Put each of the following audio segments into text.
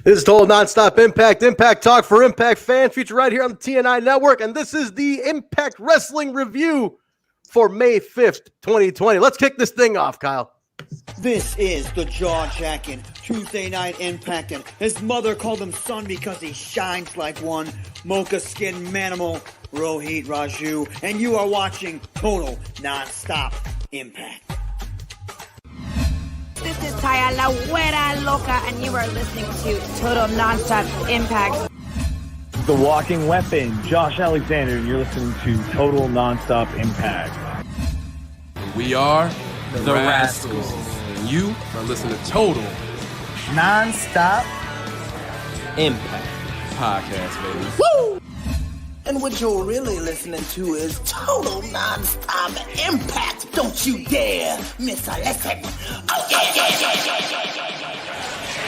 This is Total Nonstop Impact, Impact Talk for Impact fans, featured right here on the TNI Network, and this is the Impact Wrestling Review for May 5th, 2020. Let's kick this thing off, Kyle. This is the jaw-jacking Tuesday Night Impact, and his mother called him son because he shines like one. Mocha Skin Manimal, Rohit Raju, and you are watching Total Nonstop Impact. This is Taya La Güera Loca, and you are listening to Total Nonstop Impact. The Walking Weapon, Josh Alexander, and you're listening to Total Nonstop Impact. We are the Rascals, and you are listening to Total Nonstop Impact Podcast, baby. Woo! And what you're really listening to is Total Nonstop Impact. Don't you dare miss a lesson. Oh, yeah, yeah, yeah,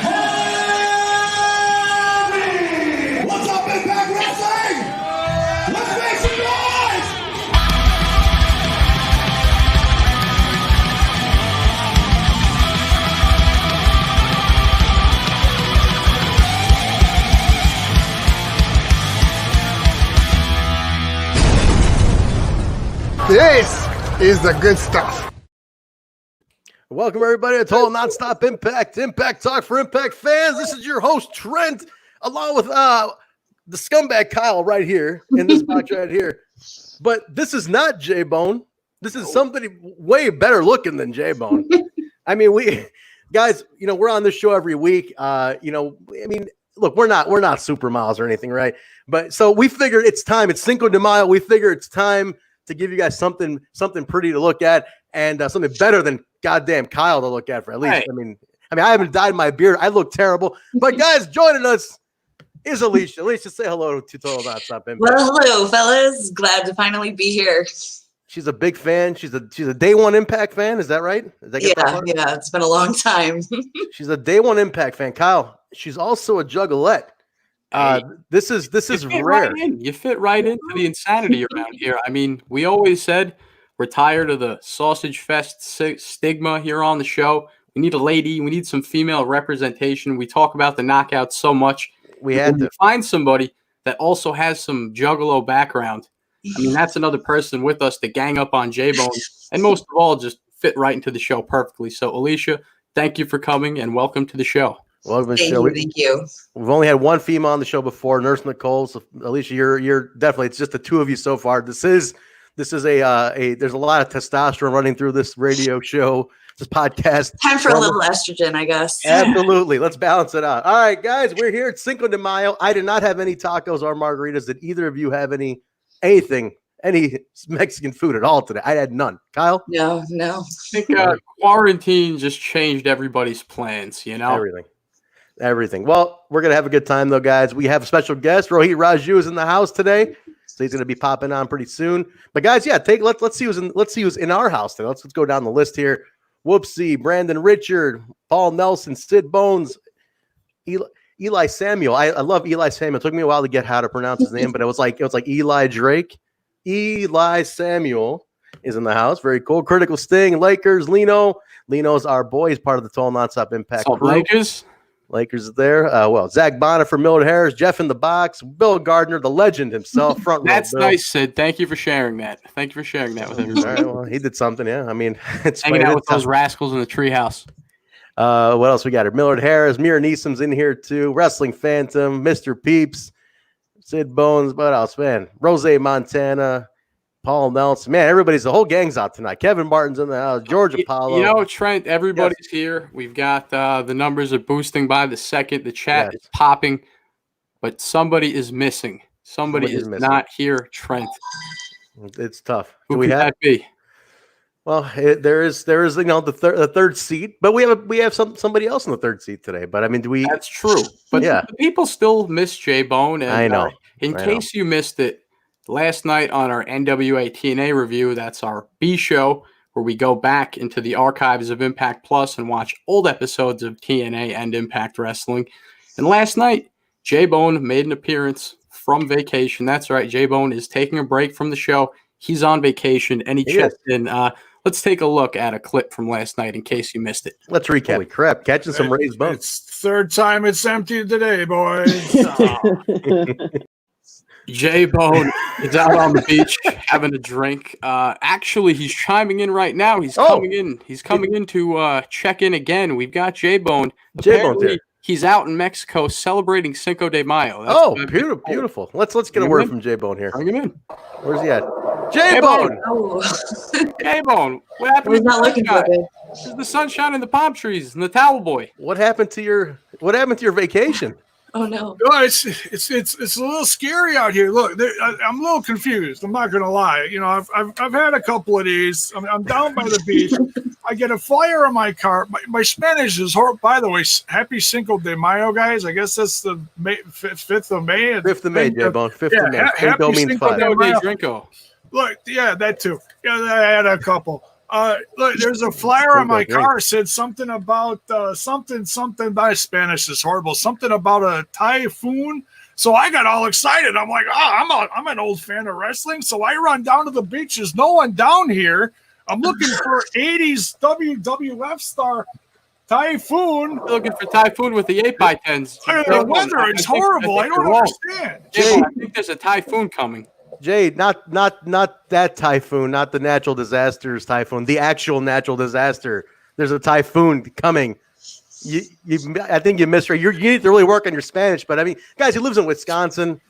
yeah. What's up, Impact Wrestling? Let's make some noise! This is the good stuff. Welcome, everybody, to Total Nonstop Impact, Impact Talk for Impact fans. This is your host, Trent, along with the scumbag Kyle right here in this box right here. But this is not Jaybone. This is somebody way better looking than Jaybone. I mean, guys, we're on this show every week. Look, we're not supermodels or anything, right? But so we figured it's time. It's Cinco de Mayo. We figure it's time to give you guys something pretty to look at and something better than goddamn Kyle to look at for at least. Right. I mean, I haven't dyed my beard. I look terrible. But guys, joining us is Alicia. Alicia, say hello to Total Nonstop Impact. Well, hello, fellas. Glad to finally be here. She's a big fan. She's a day one Impact fan. Is that right? Yeah. It's been a long time. She's a day one Impact fan. Kyle, she's also a juggalette. This is rare. Right you fit right into the insanity around here. I mean, we always said we're tired of the sausage fest stigma here on the show. We need a lady. We need some female representation. We talk about the knockouts so much. We had to find somebody that also has some juggalo background. I mean, that's another person with us to gang up on Jaybone, and most of all, just fit right into the show perfectly. So, Alicia, thank you for coming and welcome to the show. Welcome to the show. Thank you. We've only had one female on the show before, Nurse Nicole. So, Alicia, you're definitely. It's just the two of you so far. This is there's a lot of testosterone running through this radio show, this podcast. Time for a little estrogen, I guess. Absolutely. Let's balance it out. All right, guys, we're here at Cinco de Mayo. I did not have any tacos or margaritas. Did either of you have any Mexican food at all today? I had none. Kyle? No. I think quarantine just changed everybody's plans. Everything. Well, we're gonna have a good time though, guys. We have a special guest. Rohit Raju is in the house today, so he's gonna be popping on pretty soon. But guys, let's see who's in our house today. Let's go down the list here. Whoopsie, Brandon Richard, Paul Nelson, Sid Bones, Eli Samuel. I love Eli Samuel. It took me a while to get how to pronounce his name, but it was like Eli Drake. Eli Samuel is in the house. Very cool. Critical Sting, Lakers, Lino's our boy. He's part of the Total Nonstop Impact crew. Lakers is there. Zach Bonner for Millard Harris, Jeff in the box, Bill Gardner, the legend himself. Front row. That's nice, Sid. Thank you for sharing that. Thank you for sharing that with everybody. All right, well, he did something, yeah. I mean, it's hanging out with those rascals in the treehouse. What else we got here? Millard Harris, Mira Neesum's in here too. Wrestling Phantom, Mr. Peeps, Sid Bones. What else, man? Rose Montana, Paul Nelson. Man, the whole gang's out tonight. Kevin Martin's in the house. George Apollo. Trent, everybody's here. We've got the numbers are boosting by the second. The chat is popping, but somebody is missing. Somebody is not here, Trent. It's tough. Who could that be? Well, there is the third seat, but we have somebody else in the third seat today. But I mean, That's true. But the people still miss Jaybone. I know. In case you missed it, last night on our NWA TNA review, that's our B show, where we go back into the archives of Impact Plus and watch old episodes of TNA and Impact Wrestling. And last night, Jaybone made an appearance from vacation. That's right, Jaybone is taking a break from the show. He's on vacation, and he checked in. let's take a look at a clip from last night in case you missed it. Let's recap. Holy crap, catching some raised bones. It's third time it's empty today, boys. Jaybone is out on the beach having a drink. Actually, he's chiming in right now. He's coming in. He's coming in to check in again. We've got Jaybone. Apparently, he's out in Mexico celebrating Cinco de Mayo. That's beautiful. Let's get a word from Jaybone here. Bring him in. Where's he at? Jaybone. Jaybone. What happened? He's not looking so good. There's the sunshine and the palm trees and the towel boy. What happened to your vacation? Oh no! It's a little scary out here. Look, I'm a little confused. I'm not gonna lie. You know, I've had a couple of these. I'm down by the beach. I get a flyer on my car. My Spanish is horrible. By the way, happy Cinco de Mayo, guys. I guess that's the 5th of May. 5th of May, Jaybone. 5th of May. Happy means Cinco 5. de Mayo. Drinko. Look, yeah, that too. Yeah, I had a couple. Look, there's a flyer on my car. Said something about something. My Spanish is horrible. Something about a typhoon. So I got all excited. I'm like, I'm an old fan of wrestling. So I run down to the beach. There's no one down here. I'm looking for 80s WWF star Typhoon. You're looking for Typhoon with the 8x10s. The weather is horrible. I don't understand. I think there's a typhoon coming. Jay, not that typhoon, not the natural disasters typhoon, the actual natural disaster. There's a typhoon coming. I think you misread. You need to really work on your Spanish. But I mean, guys, he lives in Wisconsin.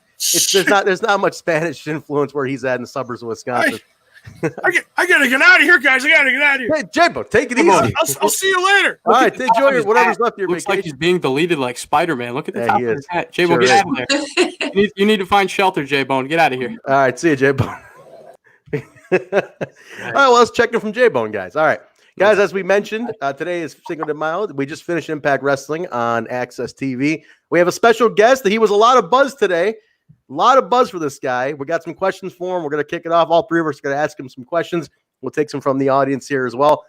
There's not much Spanish influence where he's at in the suburbs of Wisconsin. I gotta get out of here, guys. I gotta get out of here. Hey, Jaybo, take it easy. I'll see you later. All right, enjoy whatever's left of your Looks vacation. like he's being deleted like Spider-Man. Look at the Yeah, top he of his is. hat. Jaybone, get out of there. You need to find shelter, Jaybone. Get out of here. All right, see you, Jaybone. All right, well, let's check in from Jaybone, guys. All right, guys, as we mentioned, today is Cinco de Mayo. We just finished Impact Wrestling on Access TV. We have a special guest. He was a lot of buzz today. A lot of buzz for this guy. We got some questions for him. We're going to kick it off. All three of us are going to ask him some questions. We'll take some from the audience here as well.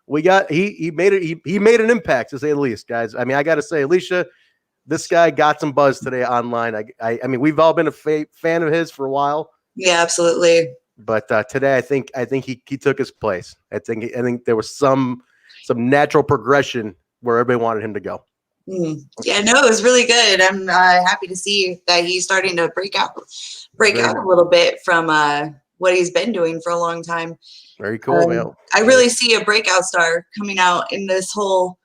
We got he made an impact, to say the least, guys. I mean, I got to say, Alicia, this guy got some buzz today online. I mean, we've all been a fan of his for a while. Yeah, absolutely. But today, I think he took his place. I think there was some natural progression where everybody wanted him to go. Yeah, no, it was really good. I'm happy to see that he's starting to break out a little bit from what he's been doing for a long time. Very cool, man. I really see a breakout star coming out in this whole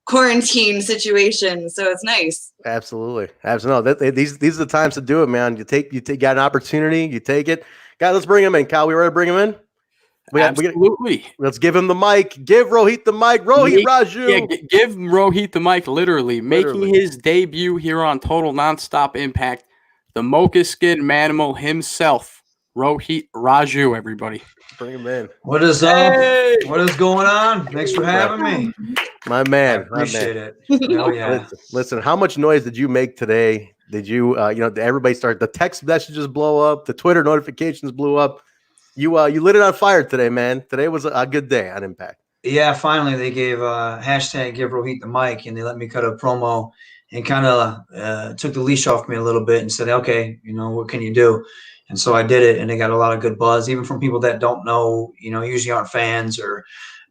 quarantine situation, so it's nice. Absolutely. These are the times to do it, man. You got an opportunity, you take it. Guys, let's bring him in. Kyle, we ready to bring him in? Absolutely. Let's give him the mic. Give Rohit the mic. Rohit Raju. Yeah, give Rohit the mic, literally. Making his debut here on Total Nonstop Impact. The Mocha Skin Manimal himself, Rohit Raju, everybody. Bring him in. What is up? Hey! What is going on? Thanks for having me. My man. Appreciate it. Oh, yeah. Listen, how much noise did you make today? Did you, everybody start, the text messages blow up, the Twitter notifications blew up. You lit it on fire today, man. Today was a good day on Impact. Yeah, finally they gave hashtag give Rohit the mic, and they let me cut a promo and kind of took the leash off me a little bit and said, okay, what can you do? And so I did it, and they got a lot of good buzz, even from people that don't know, usually aren't fans or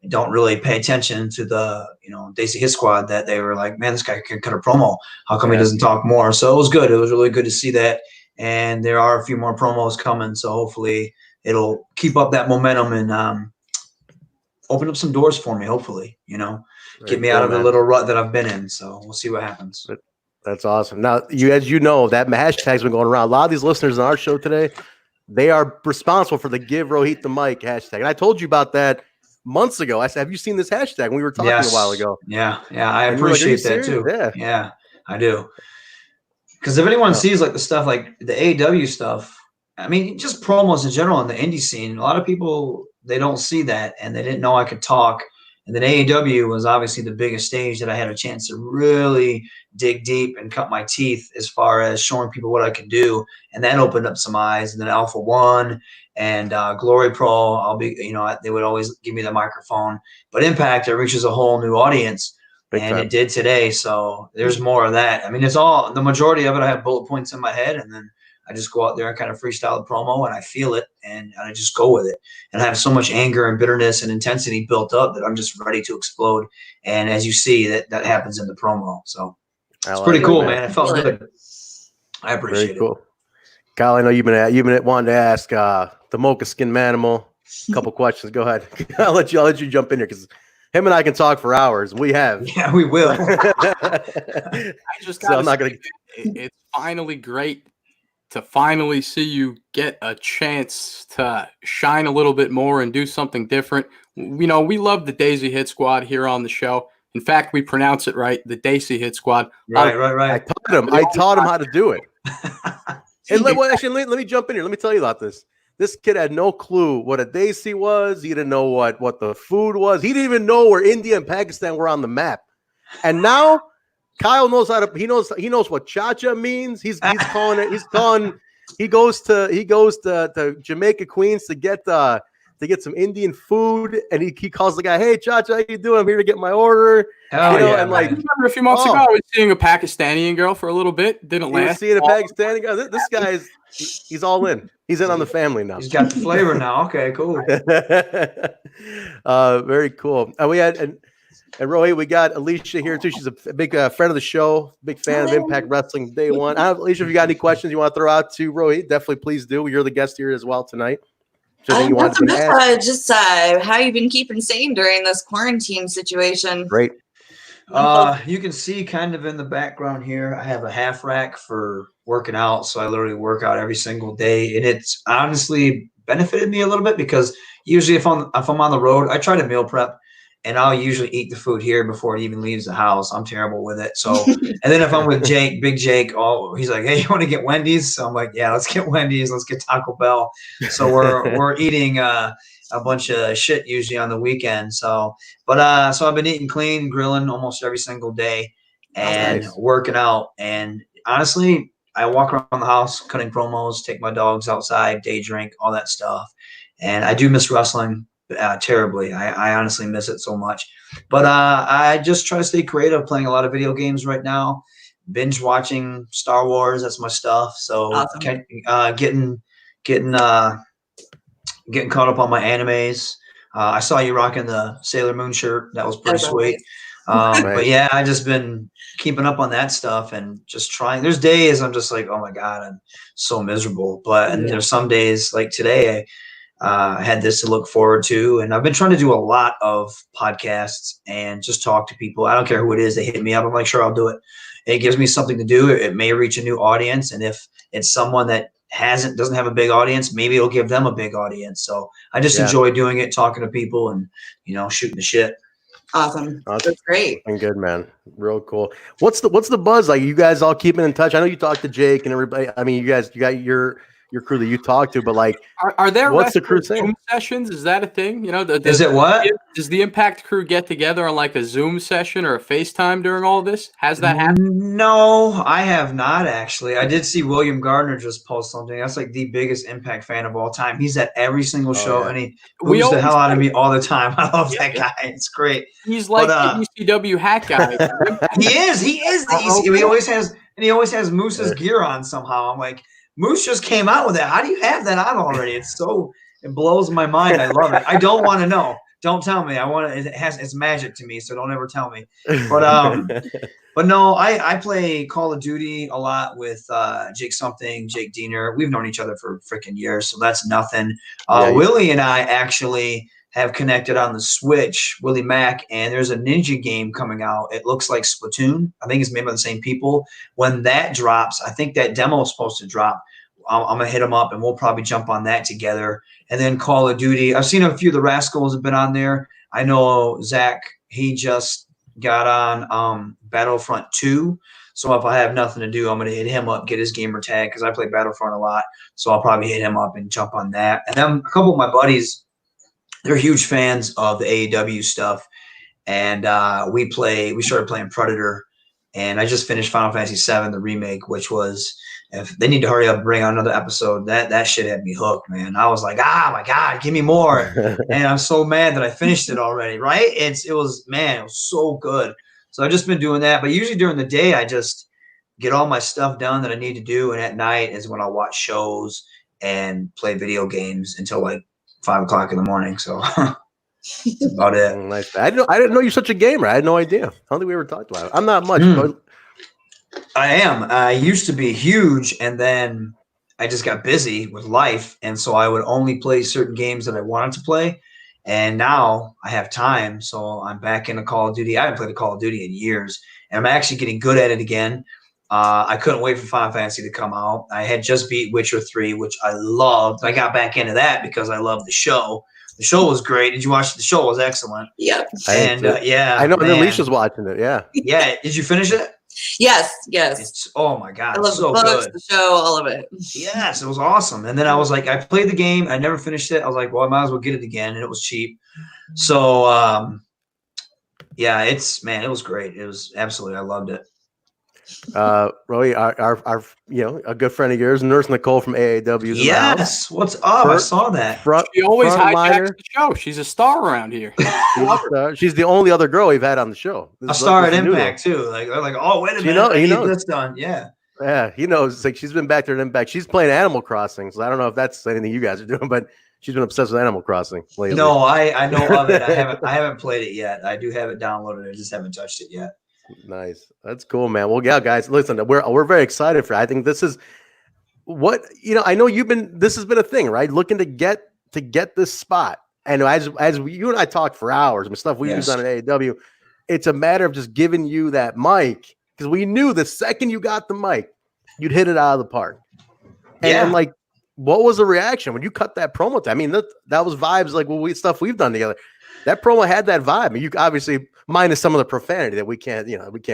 don't really pay attention to the, Daisy Hit Squad, that they were like, man, this guy can cut a promo. How come he doesn't talk more? So it was good. It was really good to see that. And there are a few more promos coming. So hopefully it'll keep up that momentum and open up some doors for me, hopefully, get me out of the little rut that I've been in. So we'll see what happens. That's awesome. Now, as you know, that hashtag's been going around. A lot of these listeners on our show today, they are responsible for the Give Rohit the Mic hashtag. And I told you about that months ago. I said, have you seen this hashtag? We were talking a while ago. Yeah. I appreciate that too. Yeah, I do. Because if anyone sees like the stuff like the AEW stuff, I mean, just promos in general in the indie scene, a lot of people, they don't see that, and they didn't know I could talk. And then AEW was obviously the biggest stage that I had a chance to really dig deep and cut my teeth as far as showing people what I could do. And that opened up some eyes. And then Alpha One and Glory Pro, they would always give me the microphone. But Impact, it reaches a whole new audience. It did today. So there's more of that. I mean, it's all, the majority of it, I have bullet points in my head. And then I just go out there and kind of freestyle the promo, and I feel it, and I just go with it. And I have so much anger and bitterness and intensity built up that I'm just ready to explode. And as you see, that happens in the promo. So it's pretty cool, man. It felt good. I appreciate it. Cool. Kyle, I know you've been wanting to ask the Mocha Skin Manimal a couple questions. Go ahead. I'll let you jump in here because him and I can talk for hours. We have. Yeah, we will. I'm not gonna. It's finally great to finally see you get a chance to shine a little bit more and do something different. We love the Daisy Hit Squad here on the show. In fact, we pronounce it right, the Daisy Hit Squad. Right. I taught him how to do it. And let me jump in here. Let me tell you about this. This kid had no clue what a Daisy was. He didn't know what the food was. He didn't even know where India and Pakistan were on the map. And now Kyle knows he knows what cha-cha means. He goes to Jamaica, Queens to get some Indian food, and he calls the guy, "Hey, cha-cha, how you doing? I'm here to get my order." And like, I remember a few months ago, I was seeing a Pakistani girl for a little bit. Didn't last. Seeing a Pakistani girl. This guy he's all in. He's in on the family now. He's got the flavor now. Okay, cool. Very cool. We had and Rohit, we got Alicia here too. She's a big friend of the show, big fan of Impact Wrestling day one. Alicia, if you got any questions you want to throw out to Rohit, definitely please do. You're the guest here as well tonight. Just how you've been keeping sane during this quarantine situation. Great. You can see kind of in the background here, I have a half rack for working out. So I literally work out every single day. And it's honestly benefited me a little bit because usually if I'm on the road, I try to meal prep. And I'll usually eat the food here before it even leaves the house. I'm terrible with it. So, and then if I'm with Jake, Big Jake, he's like, "Hey, you want to get Wendy's?" So I'm like, "Yeah, let's get Wendy's. Let's get Taco Bell." So we're eating a bunch of shit usually on the weekend. So I've been eating clean, grilling almost every single day, and working out. And honestly, I walk around the house cutting promos, take my dogs outside, day drink, all that stuff. And I do miss wrestling. Terribly. I honestly miss it so much. But I just try to stay creative, playing a lot of video games right now, binge watching Star Wars. That's my stuff. So awesome. Getting caught up on my animes. I saw you rocking the Sailor Moon shirt. That was pretty sweet. But yeah, I just been keeping up on that stuff and just trying. There's days I'm just like, oh my God, I'm so miserable. But and there's some days like today, I had this to look forward to, and I've been trying to do a lot of podcasts and just talk to people. I don't care who it is. They hit me up. I'm like, sure, I'll do it. It gives me something to do. It may reach a new audience. And if it's someone that doesn't have a big audience, maybe it'll give them a big audience. So I just enjoy doing it, talking to people and, shooting the shit. Awesome. That's great. And good, man. Real cool. What's the buzz like? You guys all keeping in touch? I know you talked to Jake and everybody. I mean, you got your crew that you talk to, but like, are there what's the crew saying? Zoom sessions? Is that a thing? Is it what? Does the Impact crew get together on like a Zoom session or a FaceTime during all of this? Has that happened? No, I have not actually. I did see William Gardner just post something. That's like the biggest Impact fan of all time. He's at every single show, and he boosts the hell out of me all the time. I love that guy. It's great. He's like the ECW hat guy. He is. He always has Moose's gear on somehow. I'm like, Moose just came out with that. How do you have that on already? It blows my mind. I love it. I don't want to know. Don't tell me. It's magic to me, so don't ever tell me. But no, I play Call of Duty a lot with Jake Diener. We've known each other for freaking years, so that's nothing. Willie and I actually have connected on the Switch, Willie Mack, and there's a ninja game coming out. It looks like Splatoon. I think it's made by the same people. When that drops, I think that demo is supposed to drop. I'm going to hit them up, and we'll probably jump on that together. And then Call of Duty. I've seen a few of the Rascals have been on there. I know Zach, he just got on Battlefront 2. So if I have nothing to do, I'm going to hit him up, get his gamer tag, because I play Battlefront a lot. So I'll probably hit him up and jump on that. And then a couple of my buddies, they're huge fans of the AEW stuff. And we started playing Predator. And I just finished Final Fantasy VII, the remake, which was, if they need to hurry up and bring out another episode, that shit had me hooked, man. I was like, my God, give me more. And I'm so mad that I finished it already, right? It was so good. So I've just been doing that. But usually during the day, get all my stuff done that I need to do. And at night is when I'll watch shows and play video games until like 5 o'clock in the morning. So that's about it. Nice. I didn't know you're such a gamer. I had no idea. I don't think we ever talked about it. I'm not much, but I am. I used to be huge, and then I just got busy with life. And so I would only play certain games that I wanted to play. And now I have time. So I'm back into Call of Duty. I haven't played a Call of Duty in years, and I'm actually getting good at it again. I couldn't wait for Final Fantasy to come out. I had just beat Witcher 3, which I loved. I got back into that because I loved the show. The show was great. Did you watch the show? It was excellent. Yep. And yeah, I know Alicia's watching it. Yeah. Yeah. Did you finish it? Yes. It's, oh my God. I love so the books, good. the show, all of it. Yes, it was awesome. And then I was like, I played the game. I never finished it. I was like, well, I might as well get it again. And it was cheap. So, yeah, it was great. It was absolutely, I loved it. Roy, our a good friend of yours, Nurse Nicole from AAW. Yes, what's up? I saw that. She always hijacks the show. She's a star around here. She's the only other girl we've had on the show. A star at Impact too. Like they're like, oh wait a minute, I need this done. Yeah. Yeah, he knows. It's like she's been back there at Impact. She's playing Animal Crossing, so I don't know if that's anything you guys are doing, but she's been obsessed with Animal Crossing lately. No, I know of it. I haven't played it yet. I do have it downloaded. I just haven't touched it yet. Nice. That's cool, man. Well, yeah, guys, listen, we're very excited for it. I think this is what, I know this has been a thing, right? Looking to get this spot. And as you and I talked for hours, stuff we've done at AEW, it's a matter of just giving you that mic, because we knew the second you got the mic, you'd hit it out of the park. And like, what was the reaction when you cut that promo? I mean, that was vibes like stuff we've done together. That promo had that vibe. I mean, you obviously minus some of the profanity that we can't. Yeah. But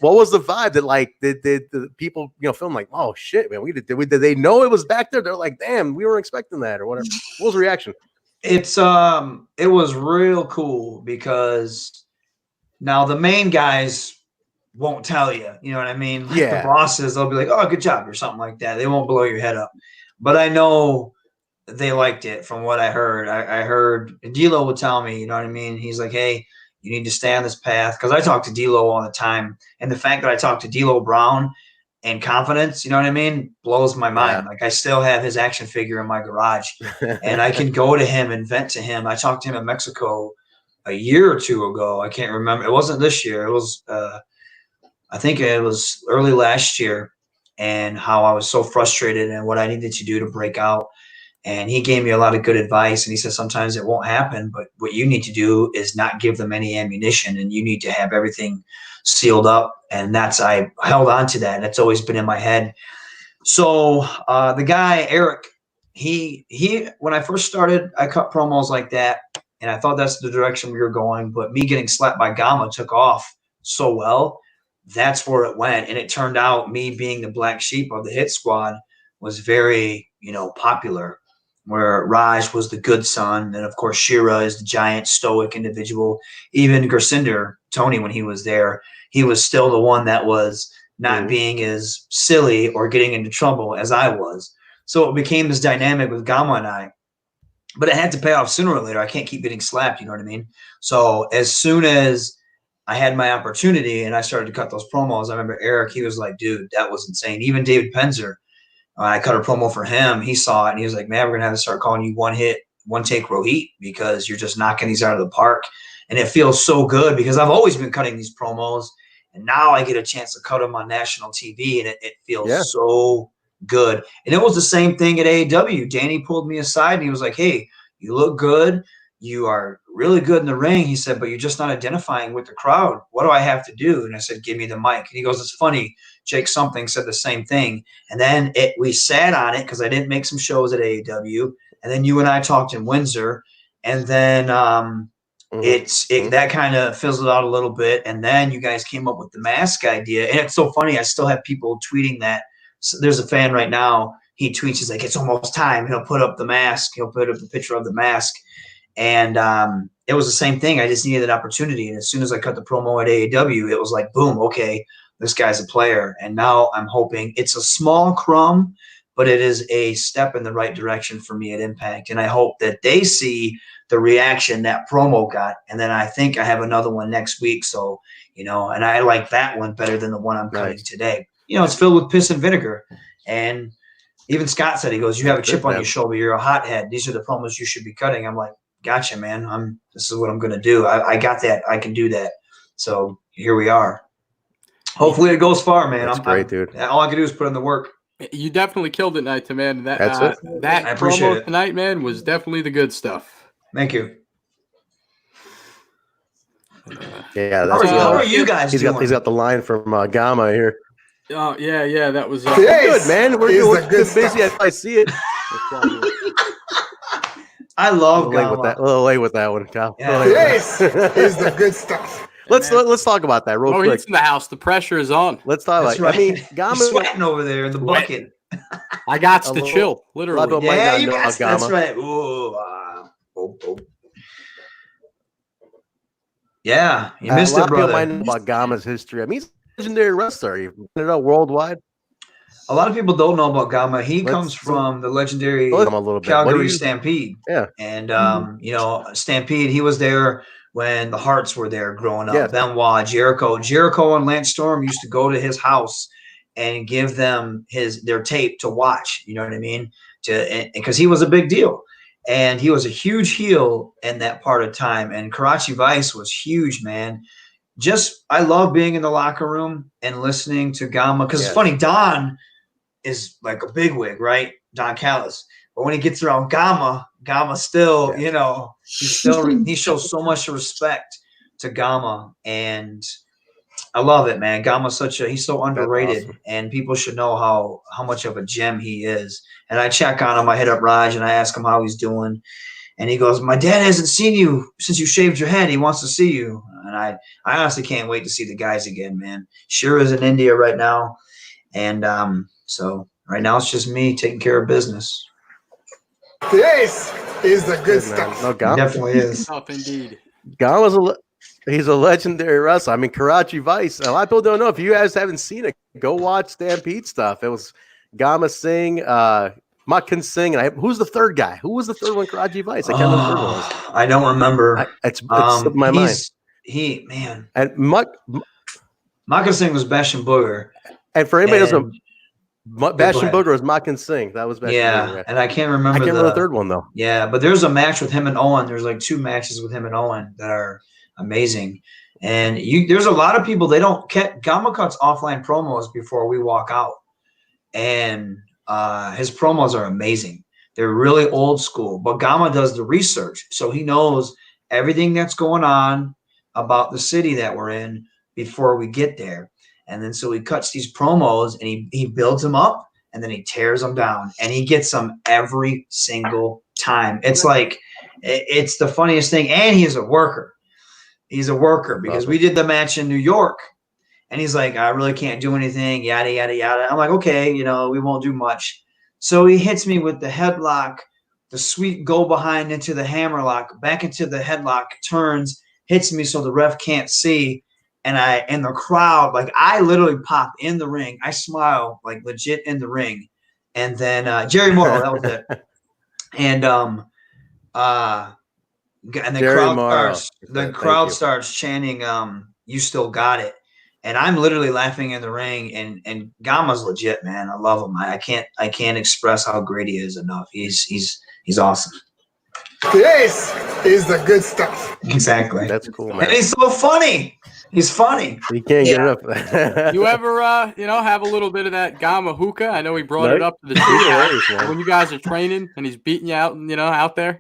what was the vibe that like the people film like, oh shit, man, did they know it was back there? They're like, damn, we weren't expecting that or whatever. What was the reaction? It was real cool because now the main guys won't tell you. You know what I mean? Like the bosses, they'll be like, oh, good job or something like that. They won't blow your head up. But I know they liked it from what I heard. I heard D'Lo would tell me, you know what I mean? He's like, hey, you need to stay on this path. Because I talk to D'Lo all the time. And the fact that I talk to D'Lo Brown and confidence, you know what I mean, blows my mind. Like I still have his action figure in my garage. And I can go to him and vent to him. I talked to him in Mexico a year or two ago. I can't remember. It wasn't this year. It was, I think it was early last year. And how I was so frustrated and what I needed to do to break out. And he gave me a lot of good advice. And he said, sometimes it won't happen, but what you need to do is not give them any ammunition, and you need to have everything sealed up. And I held on to that. And it's always been in my head. So the guy, Eric, he, when I first started, I cut promos like that. And I thought that's the direction we were going. But me getting slapped by Gama took off so well. That's where it went. And it turned out me being the black sheep of the Hit Squad was very, popular. Where Raj was the good son, and of course Shira is the giant stoic individual. Even Gersinder, Tony, when he was there, he was still the one that was not being as silly or getting into trouble as I was. So it became this dynamic with Gama and I. But it had to pay off sooner or later. I can't keep getting slapped, you know what I mean? So as soon as I had my opportunity and I started to cut those promos, I remember Eric, he was like, dude, that was insane. Even David Penzer, I cut a promo for him. He saw it and he was like, man, we're going to have to start calling you one take Rohit, because you're just knocking these out of the park. And it feels so good because I've always been cutting these promos, and now I get a chance to cut them on national TV, and it feels so good. And it was the same thing at AEW. Danny pulled me aside and he was like, hey, you look good. You are really good in the ring. He said, but you're just not identifying with the crowd. What do I have to do? And I said, give me the mic. And he goes, it's funny. Jake something said the same thing. And then we sat on it because I didn't make some shows at AEW. And then you and I talked in Windsor. And then that kind of fizzled out a little bit. And then you guys came up with the mask idea. And it's so funny. I still have people tweeting that. So there's a fan right now. He tweets, he's like, it's almost time. He'll put up the mask. He'll put up the picture of the mask. And it was the same thing. I just needed an opportunity. And as soon as I cut the promo at AEW, it was like, boom, okay, this guy's a player. And now I'm hoping it's a small crumb, but it is a step in the right direction for me at Impact. And I hope that they see the reaction that promo got. And then I think I have another one next week. So you know, and I like that one better than the one I'm cutting today. You know, it's filled with piss and vinegar. And even Scott said, he goes, you have a chip on your shoulder. You're a hothead. These are the promos you should be cutting. I'm like, gotcha, man. This is what I'm going to do. I got that. I can do that. So here we are. Hopefully it goes far, man. That's great, dude. All I can do is put in the work. You definitely killed it tonight, man. That I appreciate promo it. tonight, man, was definitely the good stuff. Thank you. Yeah, how are you guys doing? He's got the line from Gama here. Oh, yeah, that was good, man. We're busy. I see it. I love Gama. A little late with that one, Kyle. This is the good stuff. Let's talk about that real quick. He's in the house. The pressure is on. Let's talk about it. Right. I mean, Gama sweating over there in the bucket. I got to chill, literally. Yeah, you got that's right. Ooh, Yeah, you missed it, brother. A lot of people might know about Gama's history. I mean, he's a legendary wrestler. You know, worldwide. A lot of people don't know about Gama. He comes from the legendary Calgary Stampede. Yeah. And, you know, Stampede, he was there when the Hearts were there growing up. Benoit, Jericho. Jericho and Lance Storm used to go to his house and give them their tape to watch. You know what I mean? Because he was a big deal. And he was a huge heel in that part of time. And Karachi Vice was huge, man. I love being in the locker room and listening to Gama. Because it's funny, Don is like a bigwig, right? Don Callis. But when he gets around Gama still, you know, he shows so much respect to Gama. And I love it, man. Gama's he's so underrated, awesome. And people should know how much of a gem he is. And I check on him. I hit up Raj and I ask him how he's doing. And he goes, my dad hasn't seen you since you shaved your head. He wants to see you. And I honestly can't wait to see the guys again, man. Shira is in India right now. And so right now it's just me taking care of business. This is the good stuff. No, Gama definitely is. Tough indeed. Gama's he's a legendary wrestler. I mean, Karachi Vice. A lot of people don't know. If you guys haven't seen it, go watch Stampede stuff. It was Gama Singh, Madman Singh, and who's the third guy? Who was the third one? Karachi Vice. I can't remember the third one was. I don't remember. It's slipped my mind. Man. And Madman Singh was Bash and Booger. And for anybody who doesn't, Bash and Booger was Madman Singh. That was Bash and Booger. And I can't remember. I can't remember the third one though. Yeah, but there's a match with him and Owen. There's like 2 matches with him and Owen that are amazing. And there's a lot of people, Gama cuts offline promos before we walk out. And his promos are amazing. They're really old school. But Gama does the research. So he knows everything that's going on about the city that we're in before we get there. And then so he cuts these promos and he builds them up and then he tears them down. And he gets them every single time. It's like, it's the funniest thing. And he's a worker. He's a worker because we did the match in New York and he's like, I really can't do anything, yada, yada, yada. I'm like, okay, you know, we won't do much. So he hits me with the headlock, the sweet go behind into the hammerlock, back into the headlock, turns, hits me so the ref can't see. And the crowd, like I literally pop in the ring. I smile like legit in the ring. And then Jerry Morrow, that was it. And the crowd starts chanting, you still got it. And I'm literally laughing in the ring and Gama's legit, man. I love him. I can't express how great he is enough. He's awesome. This is the good stuff. Exactly. That's cool, man. And he's so funny. He's funny. You can't get enough. You ever, have a little bit of that Gama hookah? I know he brought it up to the studio. When you guys are training and he's beating you out, out there,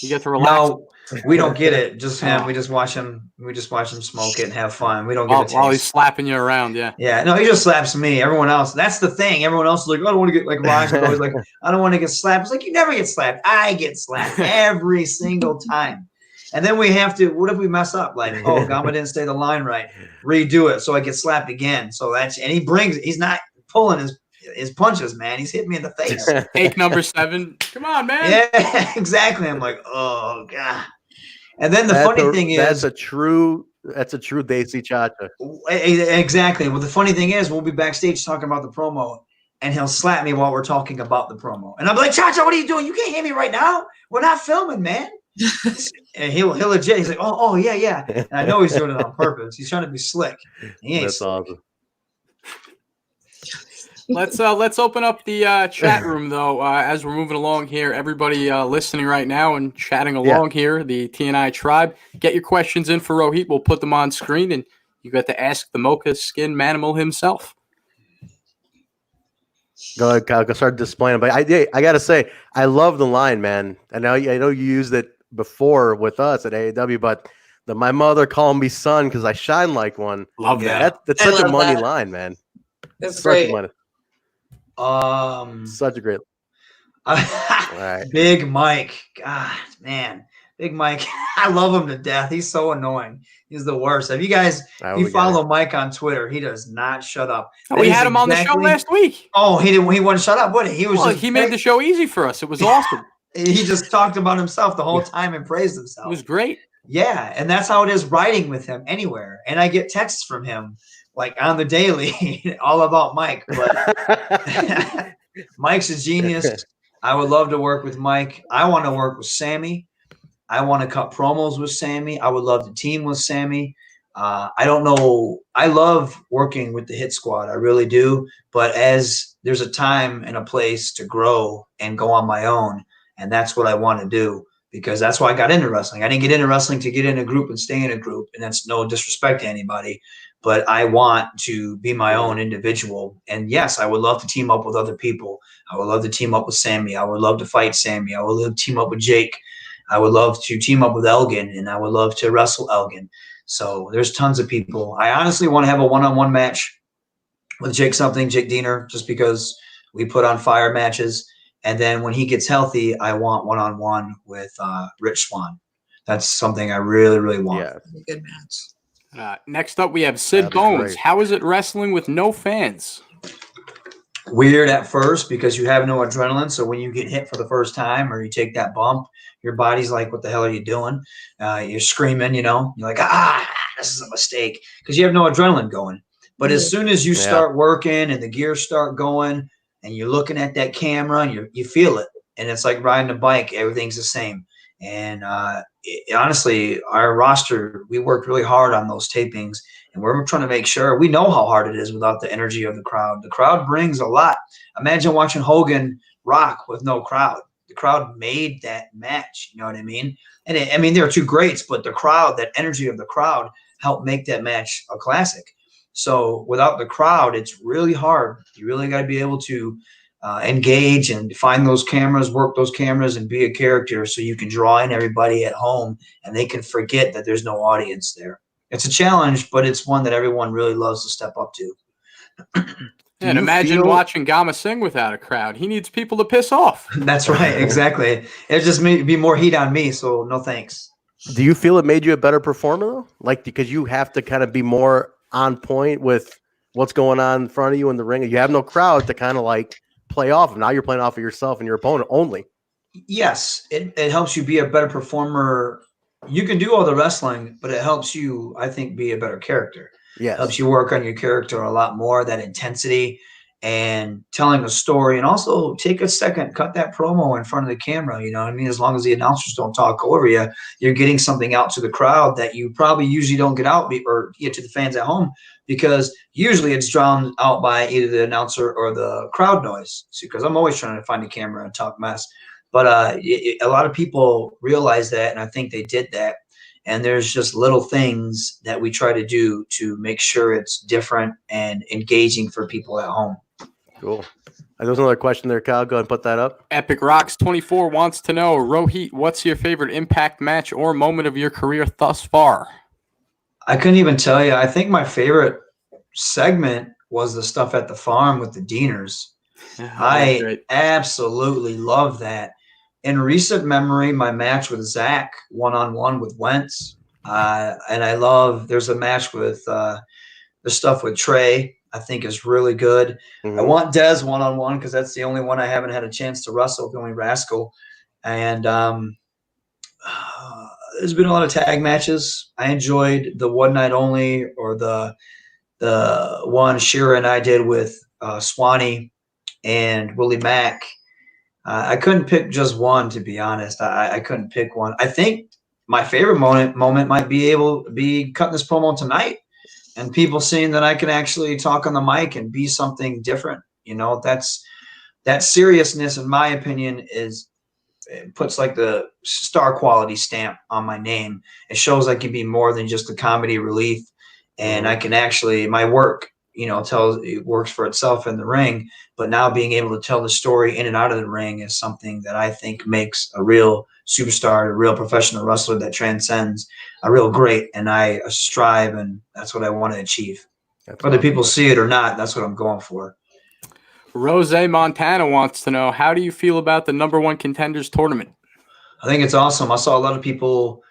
you get to relax. No, we don't get it. Just him. We just watch him. We just watch him smoke it and have fun. We don't get it. While he's slapping you around, yeah. Yeah. No, he just slaps me. Everyone else. That's the thing. Everyone else is like, I don't want to get like Raj. Always like, I don't want to get slapped. It's like you never get slapped. I get slapped every single time. And then we have to. What if we mess up? Like, oh, Gama didn't say the line right. Redo it. So I get slapped again. So he's not pulling his punches, man. He's hitting me in the face. Take number 7. Come on, man. Yeah, exactly. I'm like, oh god. And then the funny thing is, that's a true Desi Chacha. Exactly. Well, the funny thing is, we'll be backstage talking about the promo, and he'll slap me while we're talking about the promo, and I'm like, Chacha, what are you doing? You can't hit me right now. We're not filming, man. And he'll legit. He's like, oh yeah, yeah. And I know he's doing it on purpose. He's trying to be slick. He ain't That's slick. awesome. Let's open up the chat room though as we're moving along here. Everybody listening right now and chatting along here, the TNI tribe. Get your questions in for Rohit. We'll put them on screen, and you got to ask the Mocha Skin Manimal himself. Go ahead, Kyle. Go start displaying. But I gotta say, I love the line, man. I know you used it before with us at AAW, but my mother called me son because I shine like one. Love that. That's such a money line, man. That's great. Such a great. Right. Big Mike. God, man. Big Mike. I love him to death. He's so annoying. He's the worst. If you follow Mike on Twitter, he does not shut up. We had him on the show last week. Oh, he wouldn't shut up, would he? He made the show easy for us. It was awesome. He just talked about himself the whole time and praised himself. It was great. Yeah, and that's how it is writing with him anywhere. And I get texts from him like on the daily, all about Mike. But Mike's a genius. I would love to work with Mike. I want to work with Sammy. I want to cut promos with Sammy. I would love to team with Sammy. I don't know. I love working with the Hit Squad. I really do. But as there's a time and a place to grow and go on my own, and that's what I want to do, because that's why I got into wrestling. I didn't get into wrestling to get in a group and stay in a group, and that's no disrespect to anybody. But I want to be my own individual. And yes, I would love to team up with other people. I would love to team up with Sammy. I would love to fight Sammy. I would love to team up with Jake. I would love to team up with Elgin, and I would love to wrestle Elgin. So there's tons of people. I honestly want to have a one-on-one match with Jake Diener, just because we put on fire matches. And then when he gets healthy, I want one-on-one with Rich Swann. That's something I really, really want. Yeah, good match. Next up, we have Sid Bones. Great. How is it wrestling with no fans? Weird at first because you have no adrenaline. So when you get hit for the first time or you take that bump, your body's like, what the hell are you doing? You're screaming, you're like, this is a mistake, because you have no adrenaline going. But as soon as you start working and the gears start going and you're looking at that camera and you feel it, and it's like riding a bike, everything's the same. And honestly, our roster, we worked really hard on those tapings, and we're trying to make sure we know how hard it is without the energy of the crowd. The crowd brings a lot. Imagine watching Hogan rock with no crowd. The crowd made that match. You know what I mean? And there are two greats, but the crowd, that energy of the crowd, helped make that match a classic. So without the crowd, it's really hard. You really got to be able to engage and find those cameras, work those cameras, and be a character so you can draw in everybody at home and they can forget that there's no audience there. It's a challenge, but it's one that everyone really loves to step up to. And imagine watching Gama Singh without a crowd. He needs people to piss off. That's right, exactly. It just may be more heat on me, so no thanks. Do you feel it made you a better performer, though? Like, because you have to kind of be more on point with what's going on in front of you in the ring. You have no crowd to kind of like play off of. Now you're playing off of yourself and your opponent only. Yes, it helps you be a better performer. You can do all the wrestling, but it helps you, I think, be a better character. Yes. Helps you work on your character a lot more, that intensity and telling a story. And also take a second, cut that promo in front of the camera. You know what I mean? As long as the announcers don't talk over you, you're getting something out to the crowd that you probably usually don't get out or get to the fans at home, because usually it's drowned out by either the announcer or the crowd noise. Because I'm always trying to find a camera and talk mess. But a lot of people realize that, and I think they did that. And there's just little things that we try to do to make sure it's different and engaging for people at home. Cool. There's another question there, Kyle. Go ahead and put that up. Epic Rocks 24 wants to know, Rohit, what's your favorite Impact match or moment of your career thus far? I couldn't even tell you. I think my favorite segment was the stuff at the farm with the Dieners. I absolutely love that. In recent memory, my match with Zach one-on-one with Wentz. And I love, there's a match with the stuff with Trey, I think is really good. I want Dez one-on-one because that's the only one I haven't had a chance to wrestle, the only Rascal. And there's been a lot of tag matches. I enjoyed the One Night Only, or the one Shira and I did with Swanee and Willie Mack. I couldn't pick just one, to be honest. I couldn't pick one. I think my favorite moment might be cutting this promo tonight and people seeing that I can actually talk on the mic and be something different. You know, that seriousness, in my opinion, it puts like the star quality stamp on my name. It shows I can be more than just a comedy relief, and I can actually, my work, you know, it works for itself in the ring, but now being able to tell the story in and out of the ring is something that I think makes a real superstar, a real professional wrestler that transcends a real great. And I strive, and that's what I want to achieve. Whether people see it or not, that's what I'm going for. Rose Montana wants to know, how do you feel about the #1 Contenders tournament? I think it's awesome. I saw a lot of people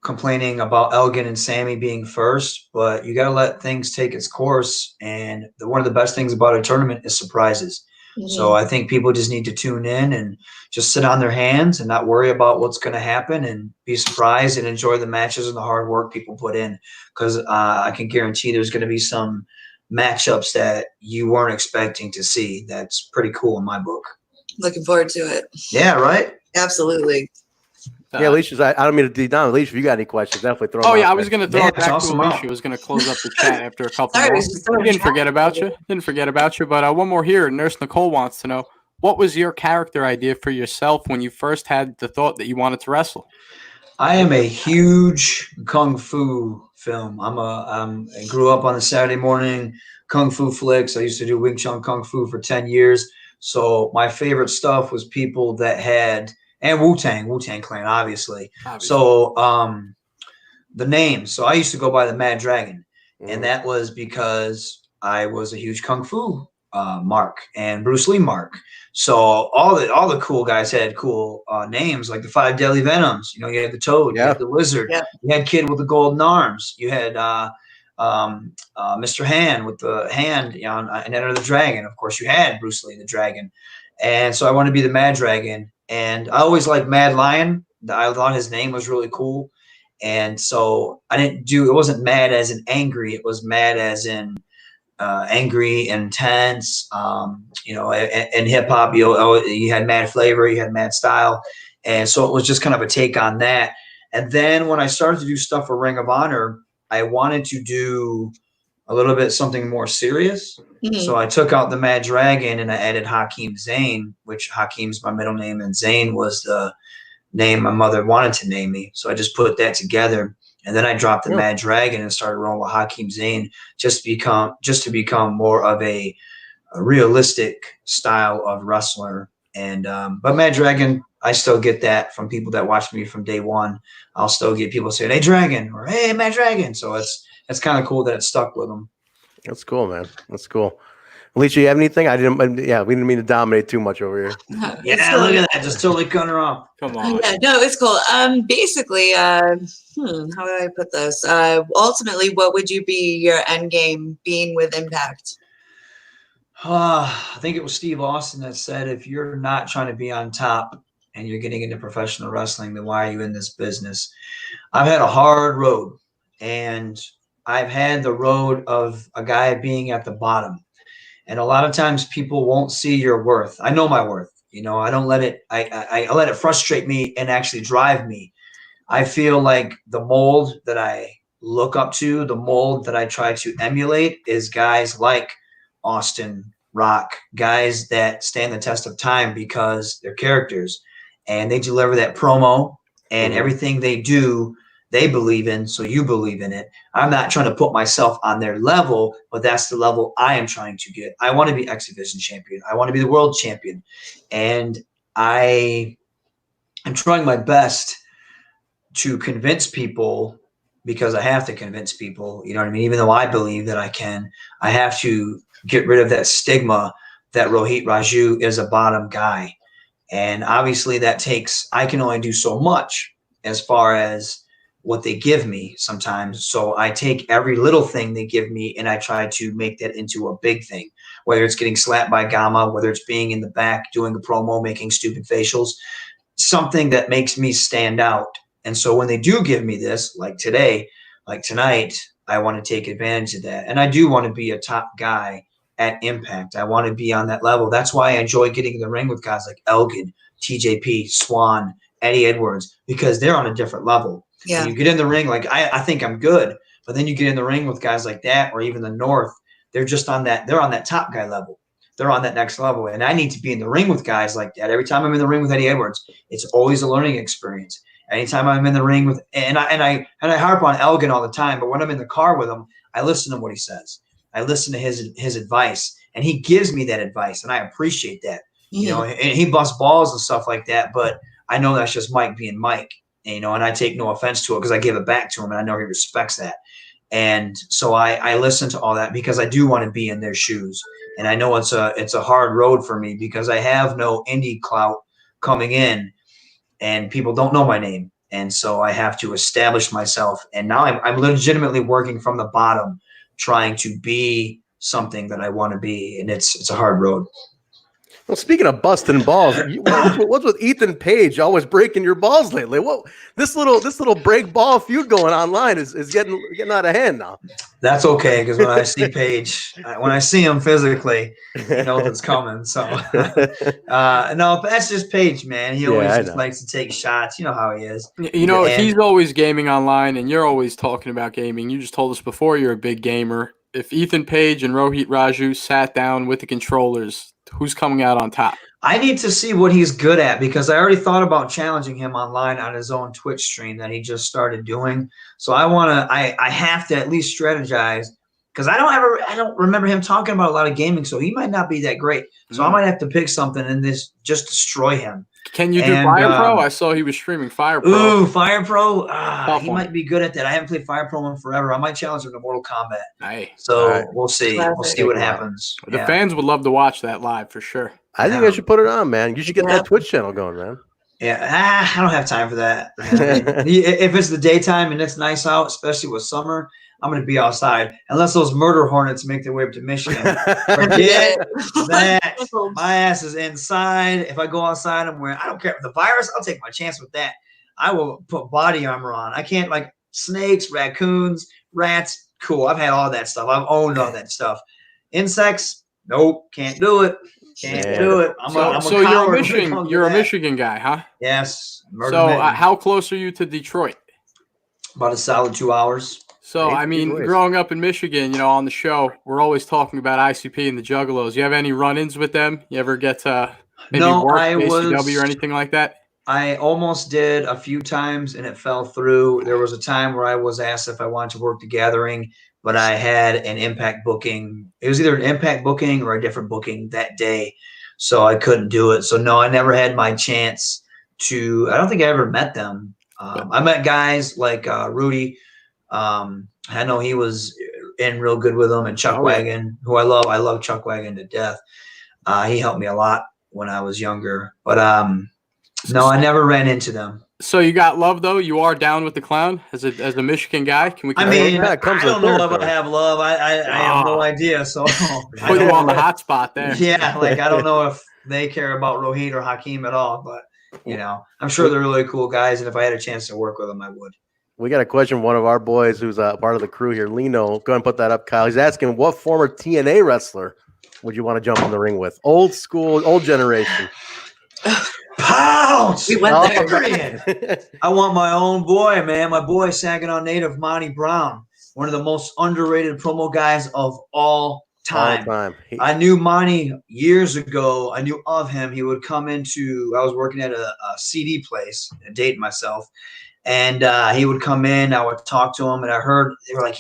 complaining about Elgin and Sammy being first, but you got to let things take its course. And one of the best things about a tournament is surprises. So I think people just need to tune in and just sit on their hands and not worry about what's going to happen and be surprised and enjoy the matches and the hard work people put in. Because I can guarantee there's going to be some matchups that you weren't expecting to see. That's pretty cool in my book. Looking forward to it. Yeah, right? Absolutely. Yeah, Alicia, I don't mean to deep down. Alicia, if you got any questions, definitely throw them out I was going to throw it back to awesome. Alicia. I was going to close up the chat after a couple more. We didn't forget about you. But one more here. Nurse Nicole wants to know, what was your character idea for yourself when you first had the thought that you wanted to wrestle? I am a huge kung fu film. I grew up on the Saturday morning kung fu flicks. I used to do Wing Chun Kung Fu for 10 years. So my favorite stuff was people that had, and Wu-Tang Clan, obviously. So the name. So I used to go by the Mad Dragon. And that was because I was a huge kung fu mark and Bruce Lee mark. So all the cool guys had cool names, like the 5 Deadly Venoms. You know, you had the Toad, you had the Lizard, you had Kid with the Golden Arms, you had Mr. Hand with the hand, you know, and Enter the Dragon. Of course, you had Bruce Lee, the Dragon. And so I wanted to be the Mad Dragon. And I always liked Mad Lion. I thought his name was really cool. And so it wasn't mad as in angry. It was mad as in angry, intense. You know, in hip hop, you had mad flavor, you had mad style. And so it was just kind of a take on that. And then when I started to do stuff for Ring of Honor, I wanted to do a little bit something more serious. So I took out the Mad Dragon and I added Hakeem Zayn, which Hakeem's my middle name and Zayn was the name my mother wanted to name me. So I just put that together. And then I dropped the Mad Dragon and started rolling with Hakeem Zayn just to become more of a realistic style of wrestler. And but Mad Dragon, I still get that from people that watch me from day one. I'll still get people saying, "Hey Dragon," or "Hey Mad Dragon." So it's kind of cool that it stuck with them. That's cool, man. That's cool. Alicia, you have anything? We didn't mean to dominate too much over here. Yeah, look at that. Just totally cutting her off. Come on. Yeah, no, it's cool. Basically, how would I put this? Ultimately, what would you be your end game being with Impact? I think it was Steve Austin that said, if you're not trying to be on top and you're getting into professional wrestling, then why are you in this business? I've had a hard road, and I've had the road of a guy being at the bottom. And a lot of times people won't see your worth. I know my worth. You know, I don't let it, I let it frustrate me and actually drive me. I feel like the mold that I look up to, the mold that I try to emulate is guys like Austin, Rock, guys that stand the test of time because they're characters and they deliver that promo and everything they do, they believe in, so you believe in it. I'm not trying to put myself on their level, but that's the level I am trying to get. I want to be X Division champion. I want to be the world champion. And I'm trying my best to convince people, because I have to convince people, you know what I mean? Even though I believe that I can, I have to get rid of that stigma that Rohit Raju is a bottom guy. And obviously I can only do so much as far as what they give me sometimes. So I take every little thing they give me and I try to make that into a big thing, whether it's getting slapped by Gama, whether it's being in the back, doing a promo, making stupid facials, something that makes me stand out. And so when they do give me this, like today, like tonight, I want to take advantage of that. And I do want to be a top guy at Impact. I want to be on that level. That's why I enjoy getting in the ring with guys like Elgin, TJP, Swan, Eddie Edwards, because they're on a different level. Yeah. When you get in the ring, like I think I'm good, but then you get in the ring with guys like that, or even the North, they're just on that. They're on that top guy level. They're on that next level, and I need to be in the ring with guys like that. Every time I'm in the ring with Eddie Edwards, it's always a learning experience. Anytime I'm in the ring with, and I harp on Elgin all the time, but when I'm in the car with him, I listen to what he says. I listen to his advice, and he gives me that advice, and I appreciate that. You know, and he busts balls and stuff like that, but I know that's just Mike being Mike, and I take no offense to it because I give it back to him, and I know he respects that. And so I listen to all that because I do want to be in their shoes, and I know it's a hard road for me because I have no indie clout coming in, and people don't know my name, and so I have to establish myself. And now I'm legitimately working from the bottom, trying to be something that I want to be, and it's a hard road. Well, speaking of busting balls, what's with Ethan Page always breaking your balls lately? What this little break ball feud going online is getting out of hand now. That's okay, because when I see Page, when I see him physically, he knows it's coming. So no, but that's just Page, man. He always just likes to take shots. You know how he is. He's always gaming online, and you're always talking about gaming. You just told us before you're a big gamer. If Ethan Page and Rohit Raju sat down with the controllers, who's coming out on top? I need to see what he's good at, because I already thought about challenging him online on his own Twitch stream that he just started doing. So I have to at least strategize, because I don't remember him talking about a lot of gaming, so he might not be that great. So I might have to pick something and just destroy him. Can you do Fire Pro? I saw he was streaming Fire Pro. Ooh, Fire Pro. He might be good at that. I haven't played Fire Pro in forever. I might challenge him to Mortal Kombat. Nice. So we'll see. We'll see what happens. The fans would love to watch that live for sure. I think I should put it on, man. You should get that Twitch channel going, man. Yeah, I don't have time for that. If it's the daytime and it's nice out, especially with summer, I'm going to be outside. Unless those murder hornets make their way up to Michigan. Forget that. My ass is inside. If I go outside, I don't care. The virus, I'll take my chance with that. I will put body armor on. I can't, like snakes, raccoons, rats. Cool. I've had all that stuff. I've owned all that stuff. Insects, nope. Can't do it. Can't do it. You're a Michigan guy, huh? Yes. How close are you to Detroit? About a solid 2 hours. So, growing up in Michigan, on the show, we're always talking about ICP and the Juggalos. You have any run-ins with them? You ever get to maybe work ACW or anything like that? I almost did a few times, and it fell through. There was a time where I was asked if I wanted to work the Gathering, but I had an Impact booking. It was either an Impact booking or a different booking that day, so I couldn't do it. So, no, I never had my chance to – I don't think I ever met them. I met guys like Rudy. I know he was in real good with them, and Chuck Wagon, who I love. I love Chuck Wagon to death. He helped me a lot when I was younger, but no, I never ran into them. So you got love, though. You are down with the clown as a Michigan guy. Can we? I don't know if I have love. I have no idea. So put you on the hot spot there. Yeah, I don't know if they care about Rohit or Hakeem at all, but I'm sure they're really cool guys, and if I had a chance to work with them, I would. We got a question. One of our boys who's part of the crew here, Lino, go ahead and put that up, Kyle. He's asking, what former TNA wrestler would you want to jump in the ring with? Old school, old generation. Pounce! We went there. I want my own boy, man. My boy, Saginaw native Monty Brown. One of the most underrated promo guys of all time. I knew Monty years ago. I knew of him. He would come into – I was working at a CD place, dating myself. And he would come in. I would talk to him, and I heard they were like,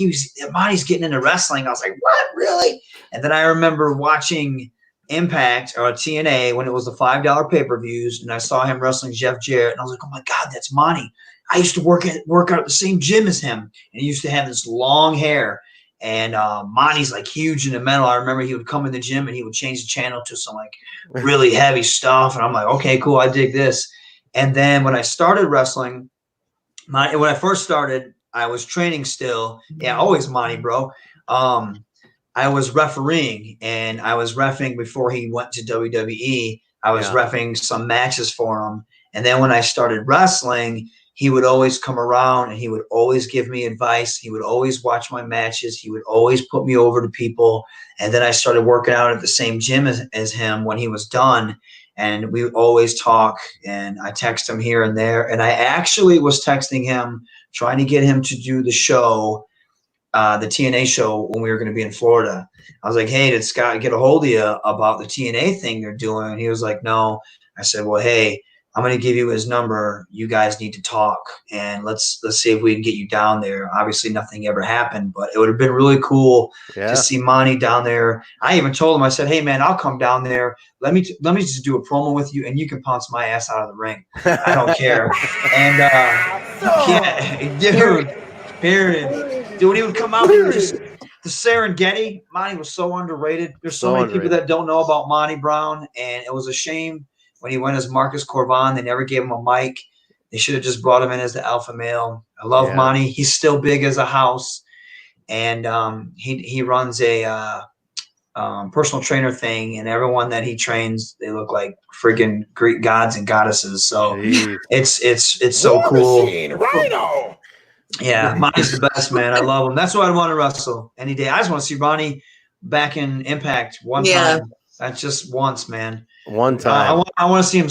Monty's getting into wrestling. I was like, what, really? And then I remember watching Impact or TNA when it was the $5 pay-per-views, and I saw him wrestling Jeff Jarrett, and I was like, oh my God, that's Monty. I used to work out at the same gym as him, and he used to have this long hair. And Monty's like huge in the metal. I remember he would come in the gym and he would change the channel to some like really heavy stuff, and I'm like, okay, cool, I dig this. And then when I started wrestling. When I first started, I was training still. Yeah, always Monty, bro. I was refereeing, and I was reffing before he went to WWE. I was reffing some matches for him. And then when I started wrestling, he would always come around, and he would always give me advice. He would always watch my matches. He would always put me over to people. And then I started working out at the same gym as him when he was done. and we always talk, and I text him here and there. And I actually was texting him, trying to get him to do the show, the TNA show, when we were going to be in Florida. I was like, hey, did Scott get a hold of you about the TNA thing they're doing? And he was like, no. I said, well, hey, I'm going to give you his number. You guys need to talk, and let's see if we can get you down there. Obviously, nothing ever happened, but it would have been really cool to see Monty down there. I even told him, I said, hey, man, I'll come down there. Let me just do a promo with you, and you can pounce my ass out of the ring. I don't care. And dude, when he would come out here, just the Serengeti, Monty was so underrated. There's so many people that don't know about Monty Brown, and it was a shame when he went as Marcus Corvan. They never gave him a mic. They should have just brought him in as the alpha male. I love Monty. He's still big as a house, and he runs a personal trainer thing, and everyone that he trains, they look like friggin' Greek gods and goddesses. So it's so cool. Rhino. Yeah, Monty's the best, man. I love him. That's why I want to wrestle any day. I just want to see Ronnie back in Impact one time. That's just once, man. One time. I want to see him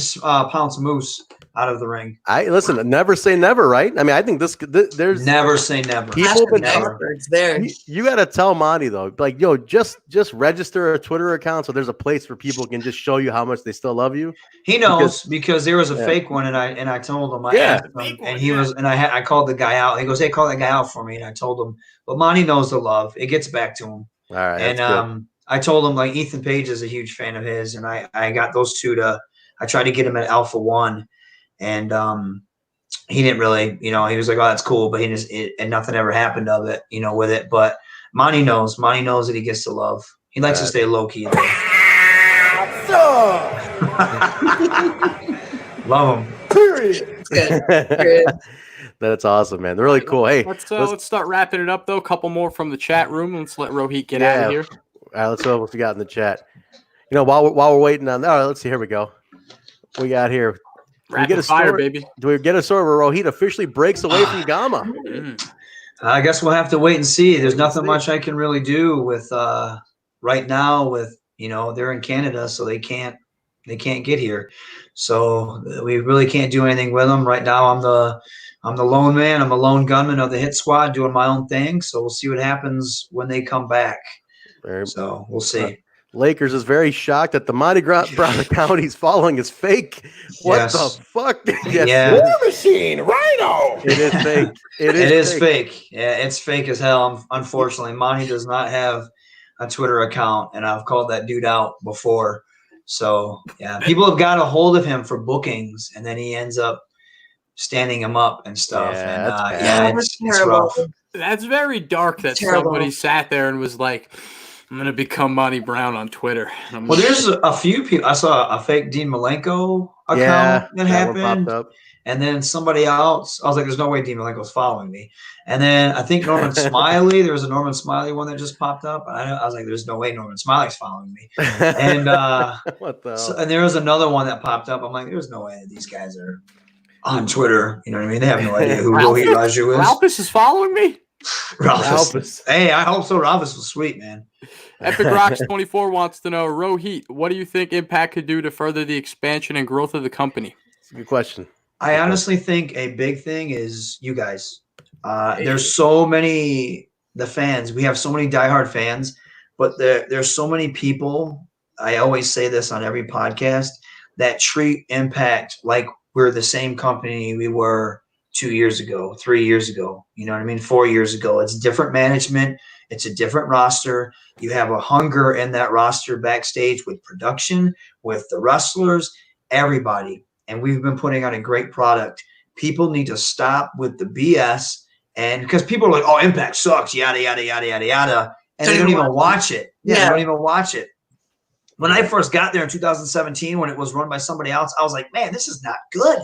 pounce Moose out of the ring. Listen. Never say never, right? I mean, I think there's never say never. People been there. You got to tell Monty though, like, yo, just register a Twitter account so there's a place where people can just show you how much they still love you. He knows because there was a fake one, and I told him. I asked him, and he was, and I called the guy out. He goes, "Hey, call that guy out for me." And I told him, but Monty knows the love. It gets back to him. All right, and I told him, like, Ethan Page is a huge fan of his, and I got those two I tried to get him at Alpha One, and he didn't really, he was like, oh, that's cool, but and nothing ever happened of it, with it. But Monty knows that he gets the love. He likes to stay low key. Love him. Period. Good. That's awesome, man. They're really cool. Hey, let's start wrapping it up though. A couple more from the chat room. Let's let Rohit get out of here. All right, let's see what we got in the chat. While we're waiting on that, let's see. Here we go. We got here. Do we get a story, baby? Do we get a story where Rohit officially breaks away from Gama? I guess we'll have to wait and see. There's nothing much I can really do with right now. With they're in Canada, so they can't get here. So we really can't do anything with them right now. I'm the lone man. I'm a lone gunman of the Hit Squad, doing my own thing. So we'll see what happens when they come back. So we'll see. Lakers is very shocked that the Mardi Gras account he's following is fake. What the fuck? War Machine, Rhino. It is fake. It is fake. Yeah, it's fake as hell. Unfortunately, Monty does not have a Twitter account, and I've called that dude out before. So yeah, people have got a hold of him for bookings, and then he ends up standing him up and stuff. It's rough. That's very dark that somebody sat there and was like, I'm going to become Monty Brown on Twitter. Well, there's a few people. I saw a fake Dean Malenko account that happened. And then somebody else, I was like, there's no way Dean Malenko's following me. And then I think Norman Smiley, there was a Norman Smiley one that just popped up. And I was like, there's no way Norman Smiley's following me. And what the hell? And there was another one that popped up. I'm like, there's no way that these guys are on Twitter. You know what I mean? They have no idea who Rohit Raju is. Ralphus is following me? Ralphus. Hey, I hope so. Ralphus was sweet, man. Epic Rocks 24 wants to know, Rohit, what do you think Impact could do to further the expansion and growth of the company? It's a good question. I honestly think a big thing is you guys. There's so many, the fans. We have so many diehard fans, but there's so many people. I always say this on every podcast, that treat Impact like we're the same company we were 2 years ago, 3 years ago. You know what I mean? 4 years ago. It's different management. It's a different roster. You have a hunger in that roster backstage with production, with the wrestlers, everybody. And we've been putting on a great product. People need to stop with the BS. And because people are like, oh, Impact sucks, yada, yada, yada, yada, yada. And they don't even watch it. They don't even watch it. When I first got there in 2017, when it was run by somebody else, I was like, man, this is not good.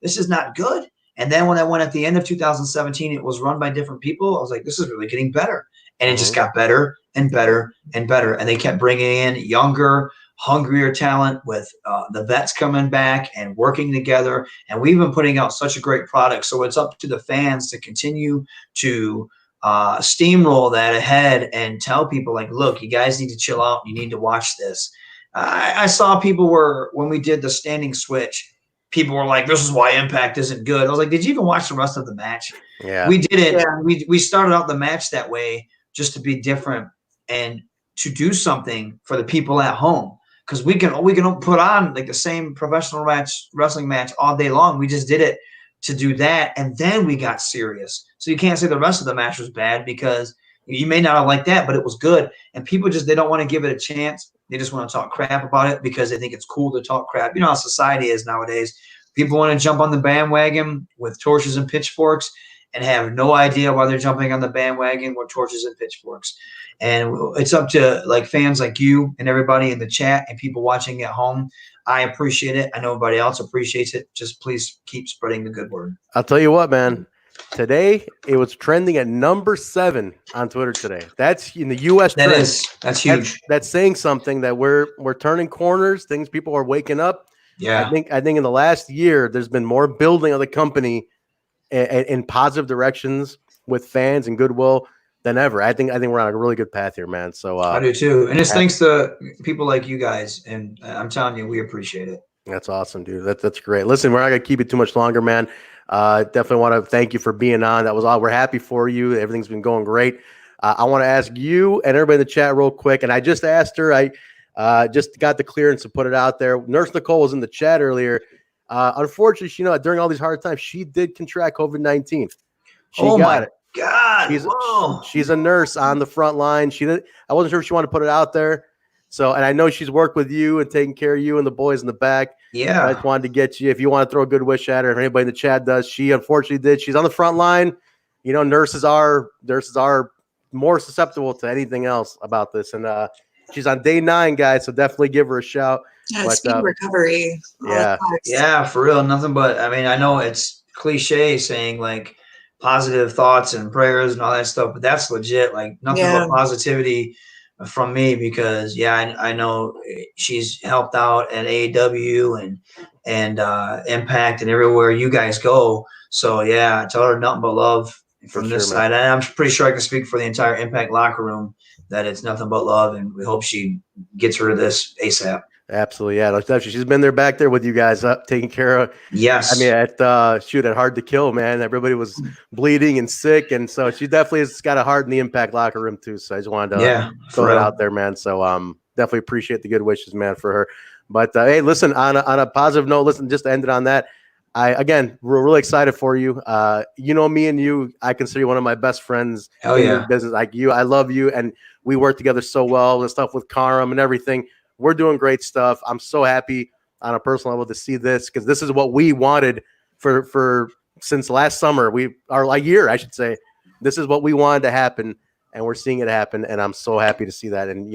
This is not good. And then when I went at the end of 2017, it was run by different people. I was like, this is really getting better. And it just got better and better and better. And they kept bringing in younger, hungrier talent with the vets coming back and working together. And we've been putting out such a great product. So it's up to the fans to continue to steamroll that ahead and tell people, like, look, you guys need to chill out. You need to watch this. I saw people when we did the standing switch, people were like, this is why Impact isn't good. I was like, did you even watch the rest of the match? Yeah. We did it. Yeah. We started out the match that way just to be different and to do something for the people at home. Because we can put on like the same professional wrestling match all day long. We just did it to do that, and then we got serious. So you can't say the rest of the match was bad because you may not have liked that, but it was good. And people they don't want to give it a chance. They just want to talk crap about it because they think it's cool to talk crap. You know how society is nowadays. People want to jump on the bandwagon with torches and pitchforks and have no idea why they're jumping on the bandwagon with torches and pitchforks. And it's up to like fans like you and everybody in the chat and people watching at home. I appreciate it. I know everybody else appreciates it. Just please keep spreading the good word. I'll tell you what, man. Today it was trending at number 7 on Twitter today. That's in the U.S. That's huge. That's saying something that we're turning corners. People are waking up. Yeah. I think in the last year there's been more building of the company in positive directions with fans and goodwill than ever. I think we're on a really good path here, man. So I do too, and it's thanks to people like you guys, and I'm telling you, we appreciate it. That's awesome, dude. That's great. Listen, we're not gonna keep it too much longer, man. Definitely want to thank you for being on. That was all. We're happy for you. Everything's been going great. I want to ask you and everybody in the chat real quick, and I just asked her. I just got the clearance to put it out there. Nurse Nicole was in the chat earlier. Unfortunately, during all these hard times, she did contract COVID-19. She got it. God, she's a nurse on the front line. I wasn't sure if she wanted to put it out there. So, and I know she's worked with you and taking care of you and the boys in the back. Yeah. I just wanted to get you, if you want to throw a good wish at her, if anybody in the chat does, she unfortunately did. She's on the front line. Nurses are more susceptible to anything else about this. And she's on day 9, guys. So definitely give her a shout. Yeah, speed recovery. Yeah, for real. Nothing but, I know it's cliche saying like positive thoughts and prayers and all that stuff, but that's legit. Like nothing but positivity from me because I know she's helped out at AEW and Impact and everywhere you guys go. So I tell her nothing but love from this side. And I'm pretty sure I can speak for the entire Impact locker room that it's nothing but love, and we hope she gets rid of this ASAP. Absolutely, yeah. She's been there back there with you guys, taking care of. Yes. At Hard to Kill, man. Everybody was bleeding and sick, and so she definitely has got a heart in the Impact locker room too. So I just wanted to throw it out there, man. So definitely appreciate the good wishes, man, for her. But hey, listen, on a positive note, just to end it on that. We're really excited for you. Me and you, I consider you one of my best friends in the business. Like you, I love you, and we work together so well and stuff with Karam and everything. We're doing great stuff. I'm so happy on a personal level to see this because this is what we wanted for since last summer. A year, I should say. This is what we wanted to happen, and we're seeing it happen. And I'm so happy to see that. And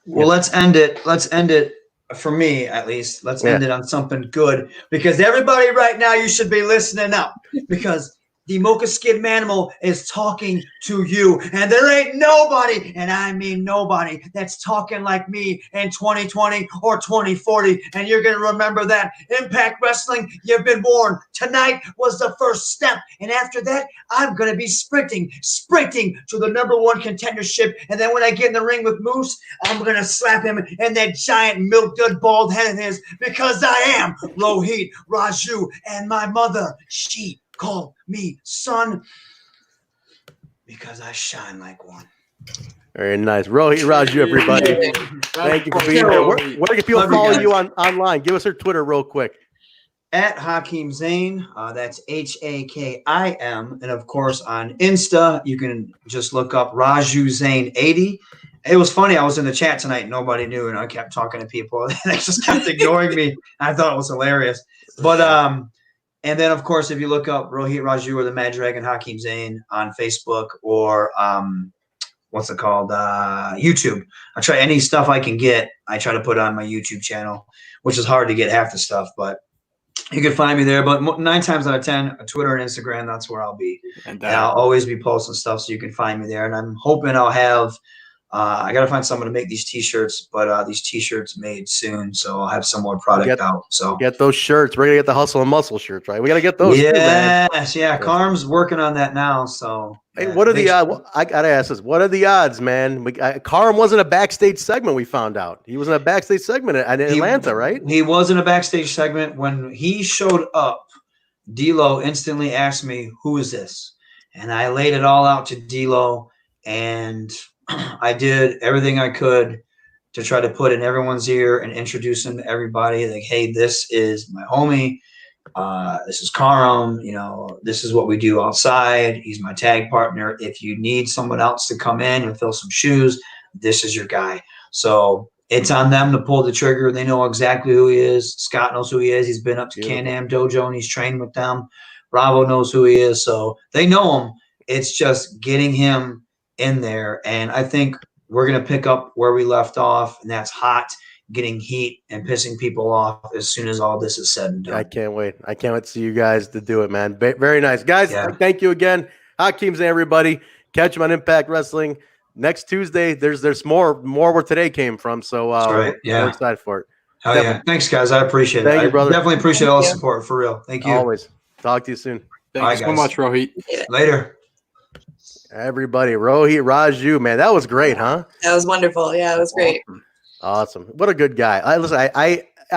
let's end it. Let's end it. For me, at least, let's end it on something good because everybody right now, you should be listening up because the Mocha Skin Manimal is talking to you, and there ain't nobody, and I mean nobody, that's talking like me in 2020 or 2040, and you're going to remember that. Impact Wrestling, you've been warned. Tonight was the first step, and after that, I'm going to be sprinting to the #1 contendership, and then when I get in the ring with Moose, I'm going to slap him in that giant milk dud bald head of his because I am Rohit Raju, and my mother, she call me son because I shine like one. Very nice. Rohit Raju, everybody. Thank you for being here. Where can people follow you online? Give us her Twitter real quick. At Hakim Zain. That's HAKIM. And of course on Insta, you can just look up Raju Zain 80. It was funny. I was in the chat tonight. Nobody knew. And I kept talking to people. And they just kept ignoring me. I thought it was hilarious. But, and then, of course, if you look up Rohit Raju or the Mad Dragon Hakim Zain on Facebook or YouTube. I try any stuff I can get. I try to put on my YouTube channel, which is hard to get half the stuff, but you can find me there. But 9 times out of 10, Twitter and Instagram, that's where I'll be. And I'll always be posting stuff, so you can find me there. And I'm hoping I'll have I got to find someone to make these T-shirts, but these T-shirts made soon, so I'll have some more product out. So get those shirts. We're gonna get the hustle and muscle shirts, right? We gotta get those. Yes, yeah. Carm's working on that now. So hey, what are the odds? I gotta ask this. What are the odds, man? Carm wasn't a backstage segment. We found out he was in a backstage segment in Atlanta, right? He was in a backstage segment. When he showed up, D-Lo instantly asked me, "Who is this?" And I laid it all out to D-Lo, and I did everything I could to try to put in everyone's ear and introduce him to everybody. Like, hey, this is my homie. This is Karam. You know, this is what we do outside. He's my tag partner. If you need someone else to come in and fill some shoes, this is your guy. So it's on them to pull the trigger. They know exactly who he is. Scott knows who he is. He's been up to Can-Am Dojo and he's trained with them. Bravo knows who he is. So they know him. It's just getting him in there. And I think we're going to pick up where we left off, and that's hot, getting heat and pissing people off as soon as all this is said and done. I can't wait. I can't wait to see you guys to do it, man. Very nice. Guys, thank you again. Hakeem's and everybody. Catch them on Impact Wrestling. Next Tuesday, there's more where today came from, so right. We're excited for it. Oh, yeah. Thanks, guys. I appreciate it. Thank you, brother. Definitely appreciate all the support, for real. Thank you. Always. Talk to you soon. Thanks so much, Rohit. Later. Everybody, Rohit Raju, man, that was great, huh? That was wonderful. Yeah, it was great. Awesome. What a good guy. I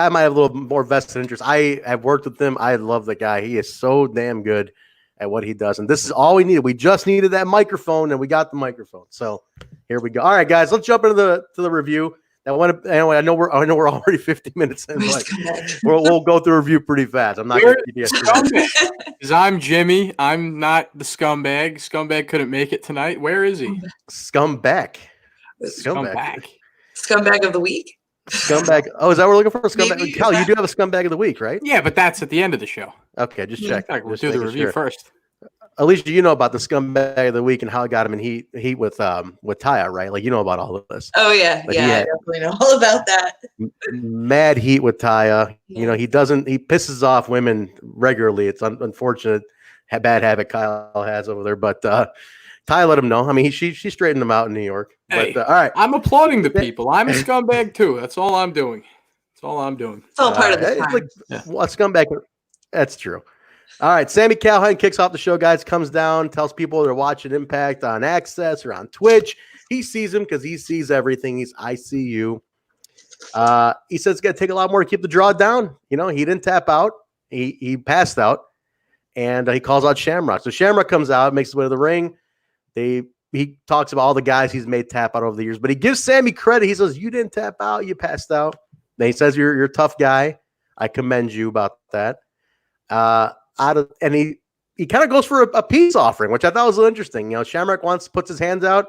might have a little more vested interest. I have worked with him. I love the guy. He is so damn good at what he does. And this is all we needed. We just needed that microphone, and we got the microphone. So here we go. All right, guys, let's jump into the review. I know we're already 50 minutes in, but we'll go through a review pretty fast. I'm not going to keep you because I'm Jimmy. I'm not the scumbag. Scumbag couldn't make it tonight. Where is he? Scumbag. Scumbag of the week. Scumbag. Oh, is that what we're looking for? Scumbag. Cal, you do have a scumbag of the week, right? Yeah, but that's at the end of the show. Okay, just check. We'll do the review first. Alicia, you know about the scumbag of the week and how it got him in heat with Taya, right? Like, you know about all of this. Oh yeah, I definitely know all about that. Mad heat with Taya. Yeah. You know, he pisses off women regularly. It's unfortunate, bad habit Kyle has over there. But Taya let him know. I mean, she straightened him out in New York. Hey, but all right, I'm applauding the people. I'm a scumbag too. That's all I'm doing. It's all part of the time. A scumbag. That's true. All right, Sami Callihan kicks off the show, guys, comes down, tells people they're watching Impact on Access or on Twitch. He sees him because he sees everything. I see you. He says it's going to take a lot more to keep the draw down. You know, he didn't tap out. He passed out, and he calls out Shamrock. So Shamrock comes out, makes his way to the ring. He talks about all the guys he's made tap out over the years, but he gives Sami credit. He says, you didn't tap out, you passed out. Then he says, you're a tough guy. I commend you about that. And he kind of goes for a peace offering, which I thought was interesting. You know, Shamrock puts his hands out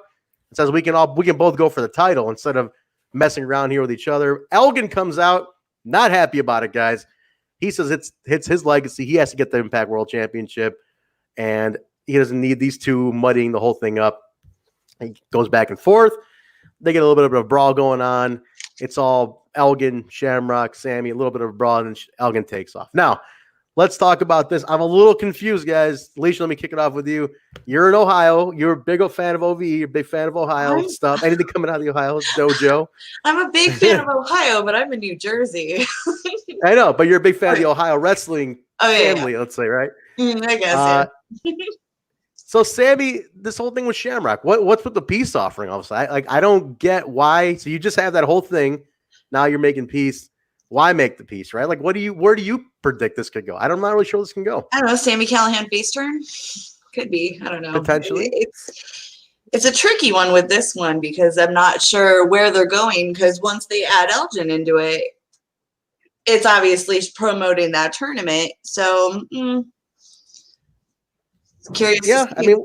and says we can both go for the title instead of messing around here with each other. Elgin comes out, not happy about it, guys. He says it's his legacy. He has to get the Impact World Championship, and he doesn't need these two muddying the whole thing up. He goes back and forth. They get a little bit of a brawl going on. It's all Elgin, Shamrock, Sami, a little bit of a brawl, and Elgin takes off. Now, let's talk about this. I'm a little confused, guys. Alicia, let me kick it off with you. You're in Ohio. You're a big fan of OVE. You're a big fan of Ohio stuff. Anything coming out of the Ohio dojo? I'm a big fan of Ohio, but I'm in New Jersey. I know, but you're a big fan of the Ohio wrestling family, let's say, right? I guess, So, Sami, this whole thing with Shamrock, what's with the peace offering? Also, I don't get why. So you just have that whole thing. Now you're making peace. Why make the peace, right? Like, where do you predict this could go? I'm not really sure this can go. I don't know. Sami Callihan face turn could be. I don't know. Potentially, it's a tricky one with this one because I'm not sure where they're going. Because once they add Elgin into it, it's obviously promoting that tournament. So, curious. Yeah, I mean,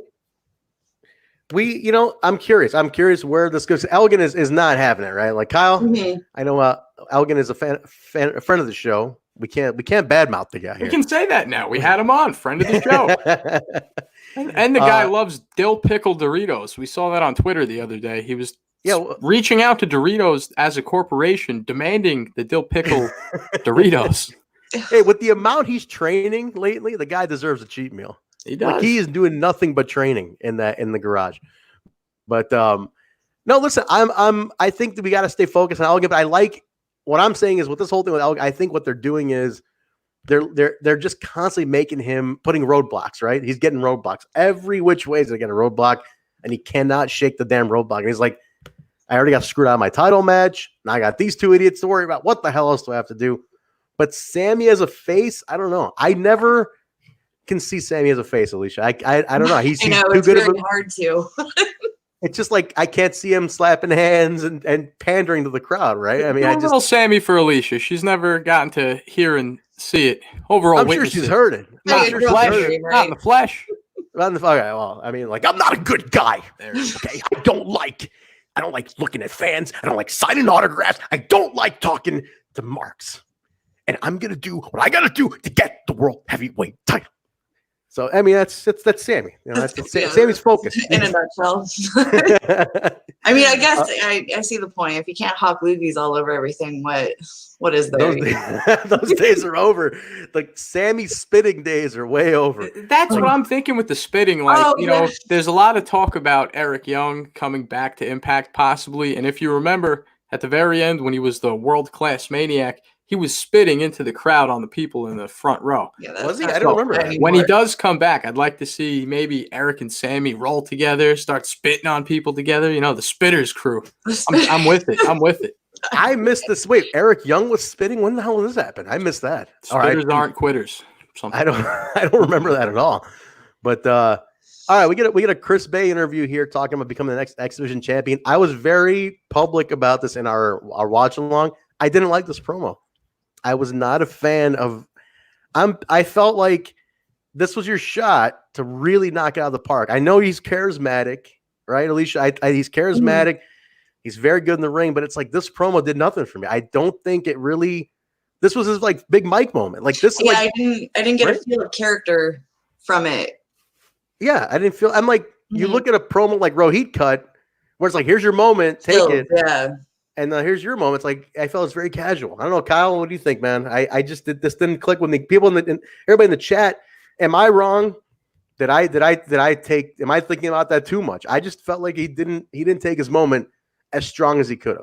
I'm curious. I'm curious where this goes. Elgin is not having it, right? Like Kyle, I know Elgin is a friend of the show. We can't badmouth the guy here. We can say that now. We had him on, friend of the show. and the guy loves dill pickle Doritos. We saw that on Twitter the other day. He was reaching out to Doritos as a corporation, demanding the dill pickle Doritos. Hey, with the amount he's training lately, the guy deserves a cheat meal. He does. Like, he is doing nothing but training in the garage. But No, listen, I think that we got to stay focused on Elgin, but I like what I'm saying is with this whole thing with Elgin, I think what they're doing is they're just constantly making him putting roadblocks, right? He's getting roadblocks every which way. He's gonna get a roadblock, and he cannot shake the damn roadblock. And he's like, I already got screwed out of my title match. Now I got these two idiots to worry about. What the hell else do I have to do? But Sammy as a face, I don't know. I never can see Sammy as a face, Alicia. I don't know. He's too good of a hard to. It's just like I can't see him slapping hands and pandering to the crowd, right? I mean, I just little Sammy for Alicia. She's never gotten to hear and see it. Overall, I'm sure she's heard it. Not in the flesh. Not in the flesh. Okay, well, I mean, like I'm not a good guy. Okay, I don't like looking at fans. I don't like signing autographs. I don't like talking to marks. And I'm gonna do what I gotta do to get the world heavyweight title. So I mean, that's Sammy. You know, Sammy's focus. In a nutshell. I mean, I guess I see the point. If you can't hawk loogies all over everything, what is there? Those days are over. Like Sammy's spitting days are way over. That's what I'm thinking with the spitting. Like, there's a lot of talk about Eric Young coming back to Impact possibly. And if you remember at the very end when he was the world-class maniac, he was spitting into the crowd on the people in the front row. Yeah, was he? I don't remember that. When he does come back, I'd like to see maybe Eric and Sammy roll together, start spitting on people together. You know, the Spitters crew. I'm with it. I'm with it. I missed this. Wait, Eric Young was spitting? When the hell did this happen? I missed that. Spitters aren't quitters. I don't remember that at all. But all right, we get a Chris Bay interview here talking about becoming the next X Division champion. I was very public about this in our watch along. I didn't like this promo. I was not a fan of. I felt like this was your shot to really knock it out of the park. I know he's charismatic, right, Alicia? He's charismatic. He's very good in the ring, but it's like this promo did nothing for me. I don't think it really. This was his like big Mike moment. Like this. Yeah, like, I didn't get a feel of character from it. Yeah, I didn't feel. I'm like you look at a promo like Rohit cut, where it's like here's your moment, take it. Yeah. And here's your moment. It's like I felt it's very casual. I don't know, Kyle. What do you think, man? I just didn't click when the people everybody in the chat. Am I wrong? Am I thinking about that too much? I just felt like he didn't take his moment as strong as he could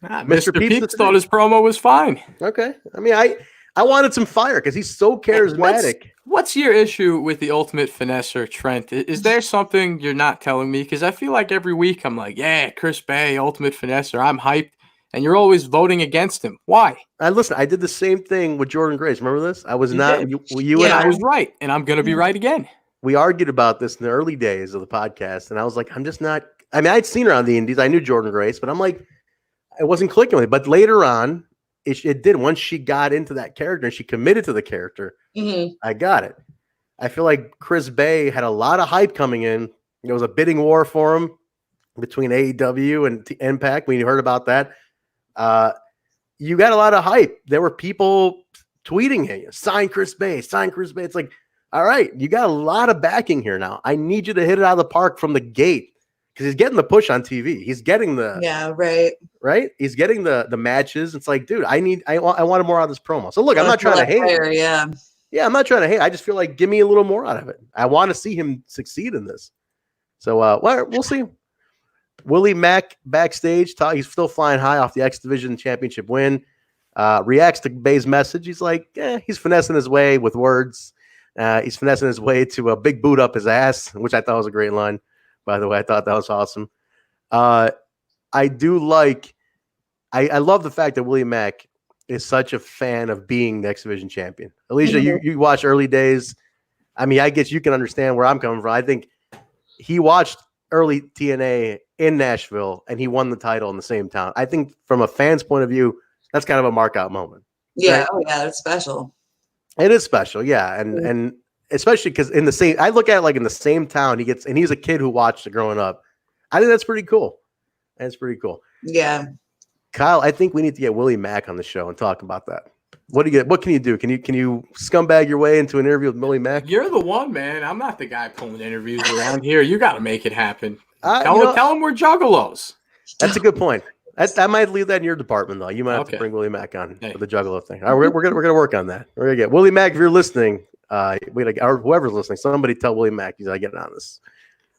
have. Mr. Peeps thought his promo was fine. Okay, I mean I wanted some fire because he's so charismatic. What's your issue with the Ultimate Finesser, Trent? Is there something you're not telling me? Because I feel like every week I'm like, yeah, Chris Bay, Ultimate Finesser, I'm hyped. And you're always voting against him. Why? Listen, I did the same thing with Jordan Grace. Remember this? I was not. You and I was right, and I'm going to be right again. We argued about this in the early days of the podcast, and I was like, I'm just not. I mean, I'd seen her on the Indies. I knew Jordan Grace, but I'm like, it wasn't clicking with me. But later on, it did. Once she got into that character and she committed to the character, I got it. I feel like Chris Bay had a lot of hype coming in. There was a bidding war for him between AEW and Impact. When you heard about that. You got a lot of hype. There were people tweeting at you, sign Chris Bay, sign Chris Bay. It's like, all right, you got a lot of backing here now. I need you to hit it out of the park from the gate because he's getting the push on TV. He's getting the right. He's getting the matches. It's like, dude, I wanted more out of this promo. So look, I'm not trying to hate. Yeah, I'm not trying to hate. I just feel like give me a little more out of it. I want to see him succeed in this. So we'll see. Willie Mack backstage, he's still flying high off the X Division Championship win. Reacts to Bay's message. He's like, he's finessing his way with words. He's finessing his way to a big boot up his ass, which I thought was a great line. By the way, I thought that was awesome. I do like, I love the fact that Willie Mack is such a fan of being the X Division champion. Alicia, you watch early days. I mean, I guess you can understand where I'm coming from. I think he watched early TNA in Nashville and he won the title in the same town. I think from a fan's point of view, that's kind of a mark out moment. Yeah. Right? Oh yeah. It's special. It is special. Yeah. And especially because in the same, I look at it like in the same town and he's a kid who watched it growing up. I think that's pretty cool. That's pretty cool. Yeah. Kyle, I think we need to get Willie Mack on the show and talk about that. What can you do? Can you scumbag your way into an interview with Willie Mack? You're the one, man. I'm not the guy pulling interviews around here. You got to make it happen. Tell him we're juggalos. That's a good point. I might leave that in your department, though. You might have to bring Willie Mack on for the juggalo thing. All right, we're gonna work on that. We're gonna get Willie Mack. If you're listening, or whoever's listening, somebody tell Willie Mack he's gotta get on this.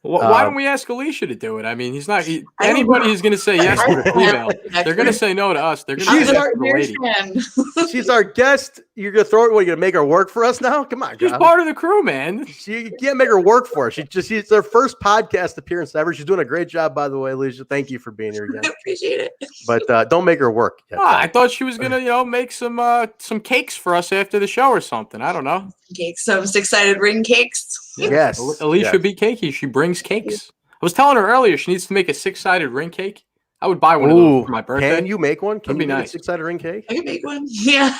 Why don't we ask Alicia to do it? I mean, he's not anybody who's going to say yes to the female. They're going to say no to us. They're going to say yes to the lady. She's our guest. You're going to throw it. What, you're going to make her work for us now? Come on, she's part of the crew, man. You can't make her work for us. She's their first podcast appearance ever. She's doing a great job, by the way, Alicia. Thank you for being here again. I appreciate it. But don't make her work. I thought she was going to, make some cakes for us after the show or something. I don't know. Cakes, some six-sided ring cakes. Yes. Alicia be cakey. She brings cakes. I was telling her earlier she needs to make a six-sided ring cake. I would buy one of those for my birthday. Can you make one? Can you make nice. a six-sided ring cake? I can make one. Yeah.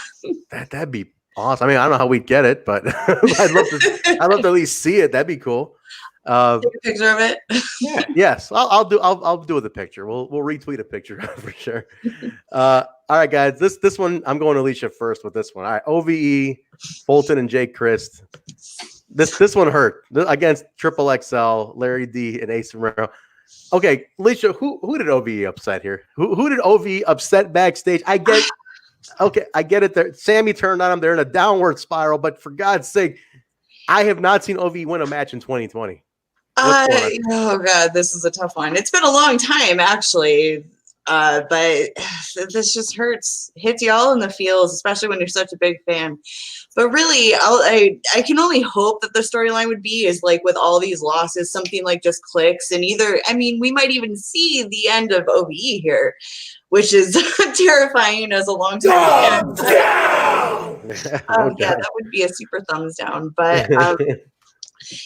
That'd be awesome. I mean, I don't know how we'd get it, but I'd love to at least see it. That'd be cool. Take a picture of it. Yeah. Yes, I'll do with a picture. We'll retweet a picture for sure. All right, guys. This one I'm going to Alicia first with this one. All right, OVE, Fulton and Jake Crist. This one hurt against XXXL, Larry D and Acey Romero. Okay, Alicia, who did OVE upset here? Who did OVE upset backstage? I get it. There, Sammy turned on him. They're in a downward spiral, but for God's sake, I have not seen OVE win a match in 2020. Oh God, this is a tough one. It's been a long time, actually. But this just hits you all in the feels, especially when you're such a big fan. But really, I can only hope that the storyline would be is like with all these losses, something like just clicks, and we might even see the end of OVE here, which is terrifying as a long time fan. Yeah, that would be a super thumbs down. But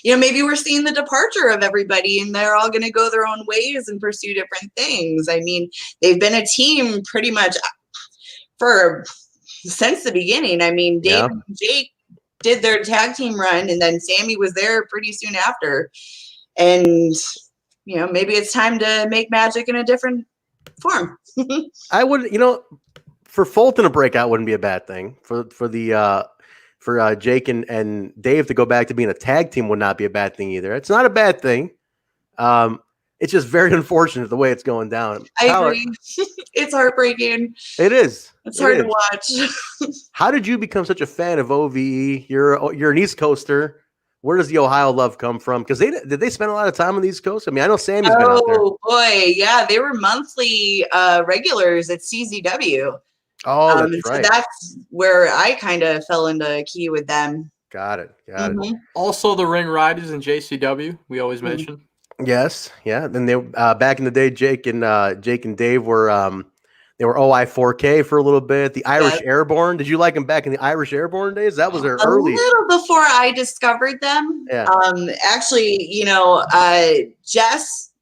maybe we're seeing the departure of everybody and they're all going to go their own ways and pursue different things. I mean, they've been a team pretty much since the beginning. I mean, Dave and Jake did their tag team run and then Sammy was there pretty soon after. And, maybe it's time to make magic in a different form. I would, for Fulton to break out wouldn't be a bad thing. For Jake and Dave to go back to being a tag team would not be a bad thing either. It's not a bad thing. It's just very unfortunate the way it's going down. I agree. It's heartbreaking. It is. It's hard to watch. How did you become such a fan of OVE? You're an East Coaster. Where does the Ohio love come from? Because did they spend a lot of time on the East Coast? I mean, I know Sammy's been out there. Oh boy, yeah, they were monthly regulars at CZW. Oh, that's right. So that's where I kind of fell into key with them. Got it. Also, the Ring Riders in JCW. We always mention. Yes, yeah. Then they back in the day, Jake and Dave were they were OI4K for a little bit. The Irish Airborne. Did you like them back in the Irish Airborne days? That was their early. A little before I discovered them. Yeah. Actually,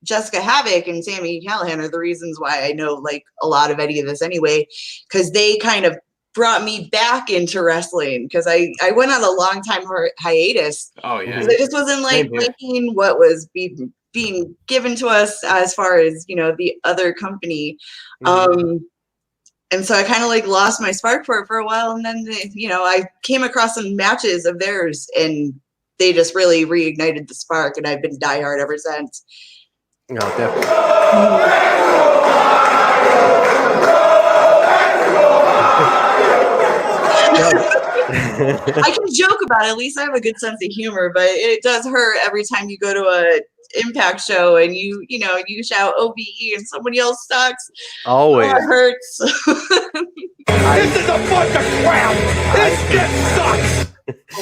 Jessica Havoc and Sammy Callahan are the reasons why I know like a lot of any of this anyway, because they kind of brought me back into wrestling because I went on a long time hiatus. Oh yeah. I just wasn't like liking what was being given to us as far as the other company. And so I kind of like lost my spark for it for a while, and then I came across some matches of theirs and they just really reignited the spark, and I've been diehard ever since. No, definitely. I can joke about it. At least I have a good sense of humor, but it does hurt every time you go to a Impact show and you shout OVE and somebody else sucks. Always. It hurts. This is a bunch of crap. This shit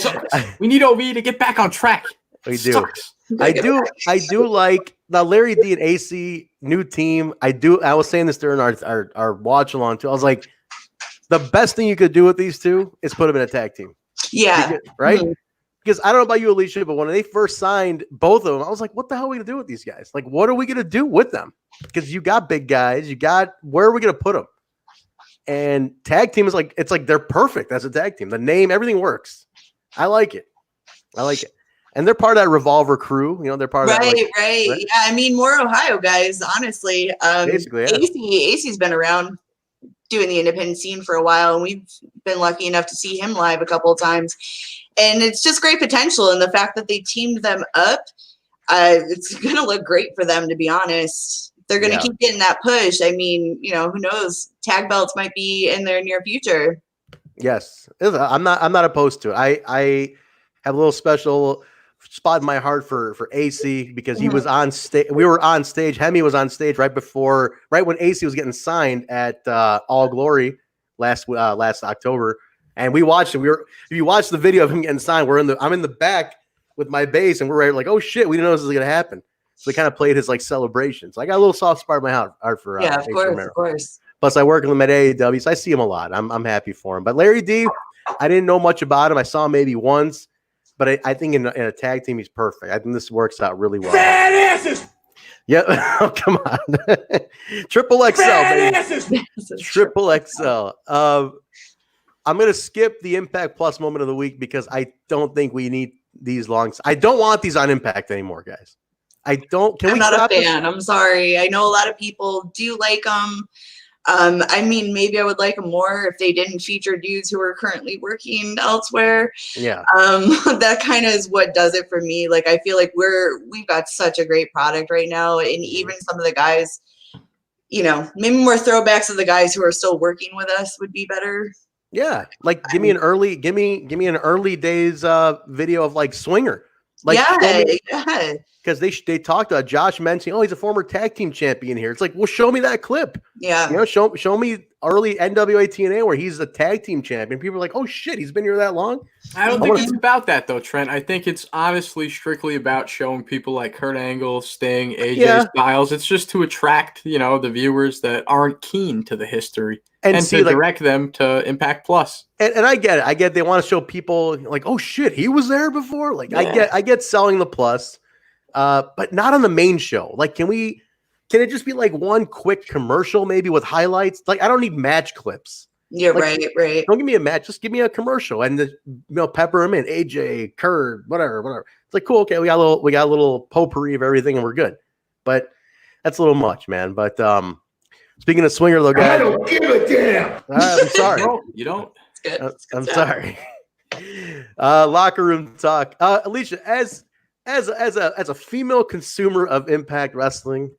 sucks. We need OVE to get back on track. We do. I do like now Larry D and Acey, new team. I was saying this during our watch along too. I was like, the best thing you could do with these two is put them in a tag team. Yeah. Right? Because I don't know about you, Alicia, but when they first signed both of them, I was like, what the hell are we going to do with these guys? Like, what are we going to do with them? Because you got big guys. Where are we going to put them? And tag team is like, it's like they're perfect as a tag team. The name, everything works. I like it. And they're part of that Revolver crew. They're part of that. Right. Yeah, I mean, more Ohio guys, honestly. Basically, yeah. Acey's been around doing the independent scene for a while, and we've been lucky enough to see him live a couple of times. And it's just great potential. And the fact that they teamed them up, it's going to look great for them, to be honest. They're going to keep getting that push. I mean, who knows? Tag belts might be in their near future. Yes. I'm not opposed to it. I have a little special spot in my heart for Acey because he was on stage. We were on stage. Hemi was on stage right when Acey was getting signed at All Glory last October, and we watched it. If you watch the video of him getting signed, I'm in the back with my bass, and we're right like, oh shit, we didn't know this was gonna happen. So they kind of played his like celebration. So I got a little soft spot in my heart for of course. Plus, I work with him at AEW, so I see him a lot. I'm happy for him. But Larry D, I didn't know much about him. I saw him maybe once, but I think in a tag team, he's perfect. I think this works out really well. Fat asses! Yep. Oh, come on. Triple XL, baby. Triple XL. I'm going to skip the Impact Plus moment of the week because I don't think we need these longs. I don't want these on Impact anymore, guys. I'm not a fan. I'm sorry. I know a lot of people do like them. I mean, maybe I would like them more if they didn't feature dudes who are currently working elsewhere. Yeah. That kind of is what does it for me. Like, I feel like we've got such a great product right now. And even some of the guys, maybe more throwbacks of the guys who are still working with us would be better. Yeah. Like give me an early days video of like Swinger. Like, yeah. Because they talked about Josh mentioning, he's a former tag team champion here. It's like, well, show me that clip. Yeah. Show me early NWA TNA where he's a tag team champion. People are like, oh shit, he's been here that long. I don't think it's about that though, Trent. I think it's honestly strictly about showing people like Kurt Angle, Sting, AJ Styles. It's just to attract, the viewers that aren't keen to the history and to direct them to Impact Plus. And I get it. I get they want to show people like, oh shit, he was there before. Like I get selling the plus. But not on the main show. Like, can it just be like one quick commercial, maybe with highlights? Like, I don't need match clips. Yeah, like, right. Don't give me a match. Just give me a commercial and pepper them in. AJ, Kurt, whatever. It's like, cool. Okay, we got a little potpourri of everything, and we're good. But that's a little much, man. But speaking of Swinger, though, guys, I don't give a damn. I'm sorry. You don't. It's good. I'm sorry. Locker room talk. Alicia, as a female consumer of Impact Wrestling,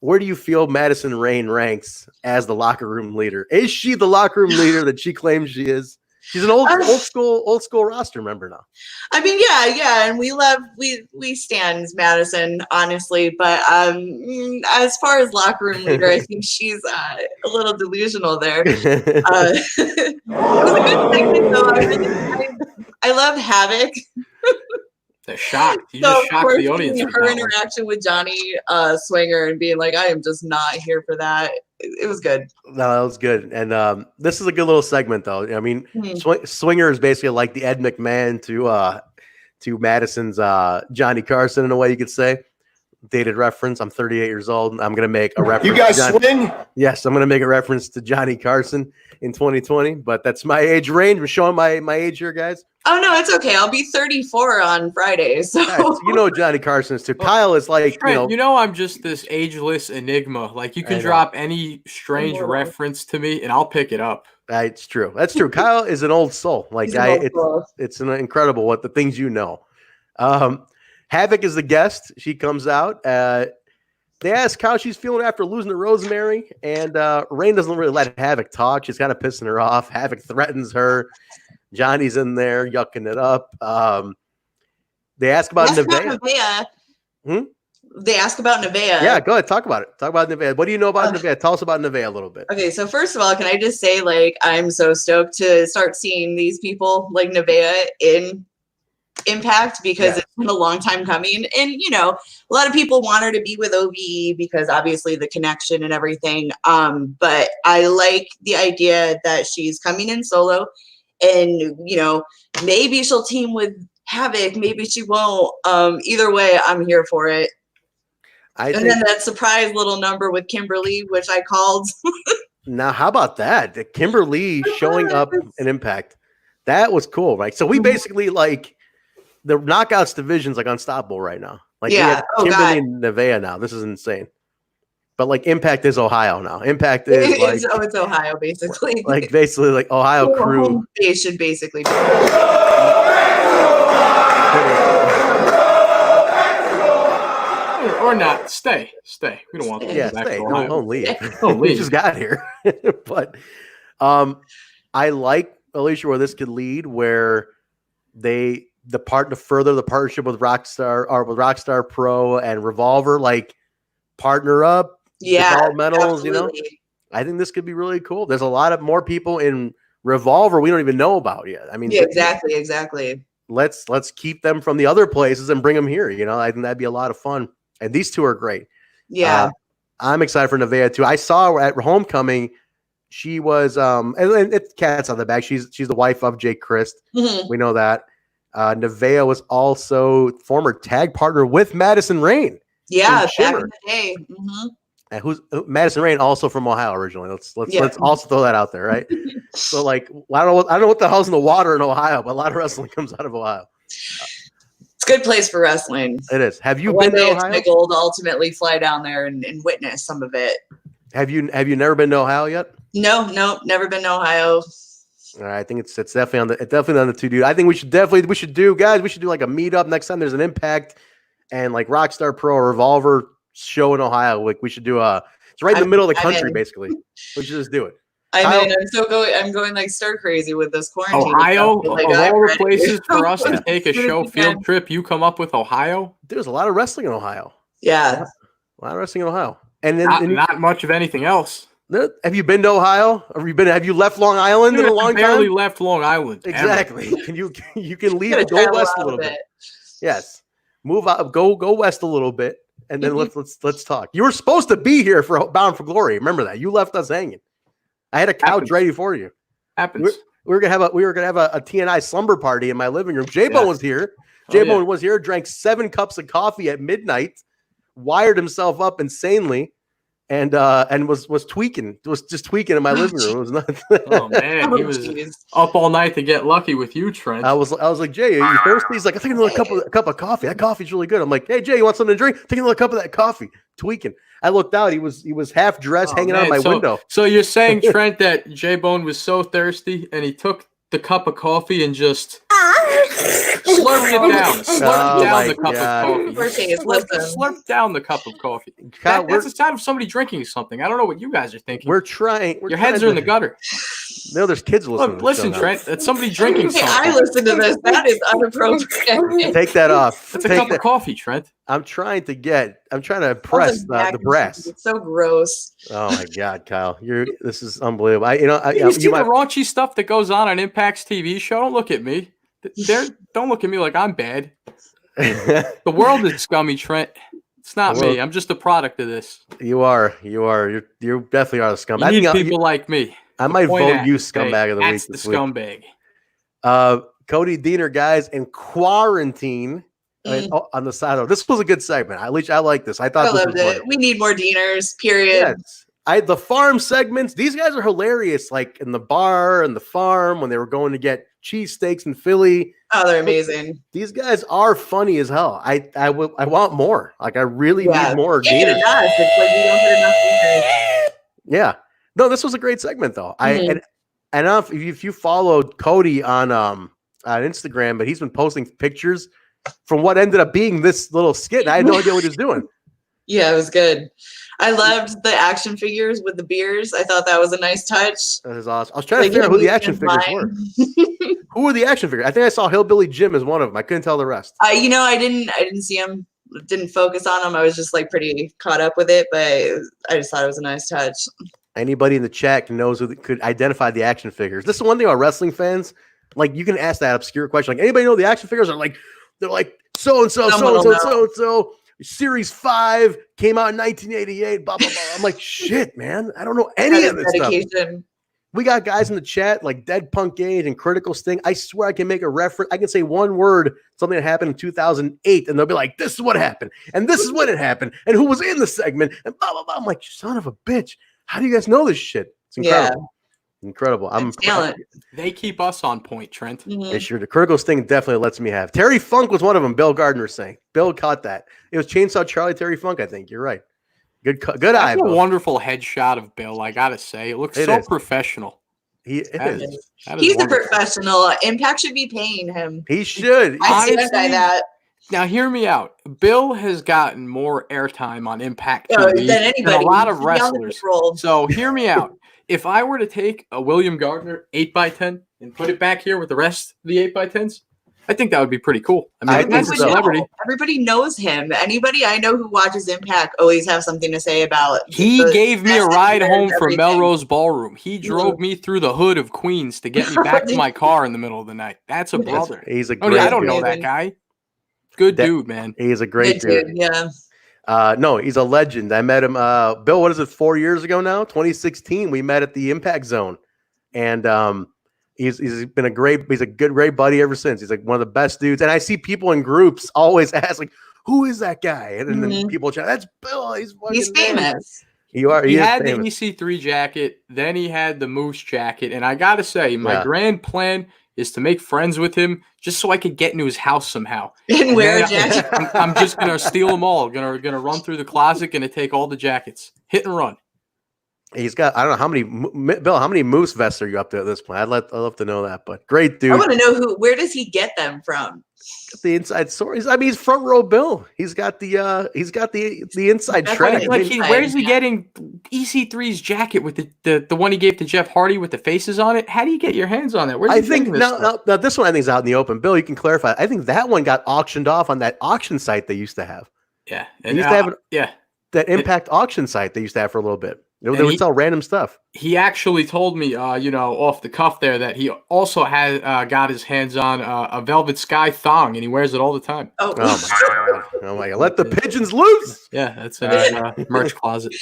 where do you feel Madison Rayne ranks as the locker room leader? Is she the locker room leader that she claims she is? She's an old school roster member now. I mean, yeah, and we stand Madison, honestly, but as far as locker room leader, I think she's a little delusional there. It was a good segment, though. I love Havoc. They're shocked. You just shocked the audience. Her interaction with Johnny Swinger and being like, I am just not here for that. It was good. No, that was good. And this is a good little segment, though. I mean, Swinger is basically like the Ed McMahon to Madison's Johnny Carson, in a way you could say. Dated reference. I'm 38 years old. I'm going to make a reference. You guys swing? Yes, I'm going to make a reference to Johnny Carson in 2020, but that's my age range. We're showing my age here, guys. Oh, no, it's okay. I'll be 34 on Friday. So Johnny Carson is too. Kyle is like, Trent, I'm just this ageless enigma. Like, you can drop any strange reference to me, and I'll pick it up. It's true. That's true. Kyle is an old soul. Like, it's an incredible what the things you know. Havoc is the guest. She comes out. They ask how she's feeling after losing to Rosemary, and Rain doesn't really let Havoc talk. She's kind of pissing her off. Havoc threatens her. Johnny's in there yucking it up. They ask about Nevaeh. They ask about Nevaeh. Yeah, go ahead. Talk about it. Talk about Nevaeh. What do you know about Nevaeh? Tell us about Nevaeh a little bit. Okay, so first of all, can I just say, like, I'm so stoked to start seeing these people like Nevaeh in Impact because it's been a long time coming. And, a lot of people want her to be with OVE because obviously the connection and everything. But I like the idea that she's coming in solo and, maybe she'll team with Havoc. Maybe she won't. Either way, I'm here for it. Then that surprise little number with Kimberly, which I called. Now, how about that? Kimberly showing up in Impact. That was cool, right? So we basically like the Knockouts division's like unstoppable right now. Like we have Kimberly and Nevaeh now. This is insane. But like Impact is Ohio now. Impact is it's Ohio basically. Like basically like Ohio crew. They should basically be. Or not. Stay. We don't want to stay. Don't leave. We just got here. But I like, Alicia, where this could lead, where they to further the partnership with Rockstar or with Rockstar Pro and Revolver, like partner up, developmentals, absolutely. I think this could be really cool. There's a lot of more people in Revolver we don't even know about yet. I mean, yeah, exactly. Let's keep them from the other places and bring them here. I think that'd be a lot of fun. And these two are great. Yeah. I'm excited for Nevaeh too. I saw her at Homecoming. She was and it's cats on the back. She's the wife of Jake Crist. Mm-hmm. We know that. Nevaeh was also former tag partner with Madison Rain. Yeah, back in the day. Mm-hmm. And who's Madison Rain, also from Ohio originally. Let's also throw that out there, right? So like, I don't know what the hell's in the water in Ohio, but a lot of wrestling comes out of Ohio. It's a good place for wrestling. It is. Have you One been day to it's Ohio? my goal to ultimately fly down there and witness some of it. Have you never been to Ohio yet? No, never been to Ohio. All right, I think it's definitely on the to do. I think we should do like a meetup next time there's an Impact and like Rockstar Pro or Revolver show in Ohio. Like we should do it's right in the middle of the country, basically. We should just do it. I'm going like stir crazy with this quarantine. Ohio, of Like, all the places for us to take a show field trip, you come up with Ohio? There's a lot of wrestling in Ohio. Yeah. A lot of wrestling in Ohio. And then not much of anything else. Have you been to Ohio? Have you left Long Island in a long time? Barely left Long Island. Exactly. Ever. You can leave and go west a little bit. Yes. Move out, go west a little bit, and then let's talk. You were supposed to be here for Bound for Glory. Remember that. You left us hanging. I had a couch ready for you. Happens. We were gonna have a TNI slumber party in my living room. Jaybone was here. Jaybone was here. Drank 7 cups of coffee at midnight. Wired himself up insanely, and was tweaking. Was just tweaking in my living room. It was nothing. Oh man, he was up all night to get lucky with you, Trent. I was like, Jay, are you thirsty? He's like, I think another cup of coffee. That coffee's really good. I'm like, hey Jay, you want something to drink? Take another cup of that coffee. Tweaking. I looked out. He was half dressed, hanging out my window. So you're saying, Trent, that Jaybone was so thirsty and he took the cup of coffee and just slurped it down. Slurped down the cup of coffee. Slurped down the cup of coffee. That's the sound of somebody drinking something. I don't know what you guys are thinking. We're trying. Your heads are in the gutter. No, there's kids listening. Listen, Trent, that's somebody drinking something. I listen to this. That is inappropriate. Take that off. That's a cup of coffee, Trent. I'm trying to impress the brass. It's so gross. Oh my God, Kyle, this is unbelievable. You see the raunchy stuff that goes on Impact's TV show? Don't look at me. Don't look at me like I'm bad. The world is scummy, Trent. It's not me. I'm just a product of this. You are. You definitely are the scumbag. You need people like me. I might vote you scumbag of the week. That's the scumbag. Cody Diener, guys, in quarantine. On the side of this was a good segment. At least I like this. I loved it. We need more Dieners. Period. Yes. The farm segments. These guys are hilarious. Like in the bar and the farm when they were going to get cheesesteaks in Philly. Oh, they're amazing. These guys are funny as hell. I want more. Like I really need more Dieners. It's like we don't get enough Dieners. Yeah. No, this was a great segment though. If you followed Cody on Instagram, but he's been posting pictures from what ended up being this little skit. I had no idea what he was doing. Yeah, it was good. I loved the action figures with the beers. I thought that was a nice touch. That is awesome. I was trying to figure out who the action figures were. Who were the action figures? I think I saw Hillbilly Jim as one of them. I couldn't tell the rest. I didn't see him. Didn't focus on him. I was just like pretty caught up with it, but I just thought it was a nice touch. Anybody in the chat knows who could identify the action figures. This is one thing about wrestling fans. Like you can ask that obscure question. Like anybody know the action figures? They're like so and so. Series 5 came out in 1988. Blah blah blah. I'm like, shit, man. I don't know any of this stuff. We got guys in the chat like Dead Punk Gage and Critical Sting. I swear I can make a reference. I can say one word, something that happened in 2008, and they'll be like, "This is what happened, and this is when it happened, and who was in the segment, and blah blah blah." I'm like, son of a bitch. How do you guys know this shit? It's incredible. Incredible. I'm talent. They keep us on point, Trent. They sure do. Critical Sting definitely lets me have. Terry Funk was one of them. Bill Gardner saying. Bill caught that. It was Chainsaw Charlie Terry Funk. I think you're right. Good eye. That's a wonderful headshot of Bill. I gotta say, it looks so professional. He's a professional. Impact should be paying him. He should. I stand by that. Now, hear me out. Bill has gotten more airtime on Impact TV than anybody. Than a lot of wrestlers. So, hear me out. If I were to take a William Gardner 8x10 and put it back here with the rest of the 8x10s, I think that would be pretty cool. I mean, I as a think so. celebrity, Everybody knows him. Anybody I know who watches Impact always have something to say about. he gave me a best ride figures, home from everything. Melrose Ballroom. He drove me through the hood of Queens to get me back to my car in the middle of the night. That's a brother. He's a Oh, great yeah, I don't dude. know that guy. Good dude, man. He's a great Good dude. Yeah. No, he's a legend. I met him, Bill, what is it, 4 years ago now? 2016. We met at the Impact Zone. And he's been he's a great buddy ever since. He's like one of the best dudes. And I see people in groups always ask, like, who is that guy? And then people chat, that's Bill. He's famous. He had famous. the EC3 jacket, then he had the Moose jacket. And I got to say, my grand plan is to make friends with him just so I could get into his house somehow. And wear a jacket. I'm just going to steal them all. Gonna run through the closet, going to take all the jackets. Hit and run. He's got, I don't know how many Moose vests are you up to at this point? I'd love to know that, but great dude. I want to know where does he get them from? The inside stories. I mean, he's front row Bill. He's got the inside track. Where's he getting EC3's jacket with the one he gave to Jeff Hardy with the faces on it? How do you get your hands on it? Where's I he think getting this stuff? now this one I think is out in the open. Bill, you can clarify. I think that one got auctioned off on that auction site they used to have. Yeah, and used to have that Impact auction site they used to have for a little bit. They would sell random stuff. He actually told me, off the cuff there, that he also had got his hands on a Velvet Sky thong, and he wears it all the time. Oh, my god! Oh my god! Let the pigeons loose. Yeah, that's in his merch closet.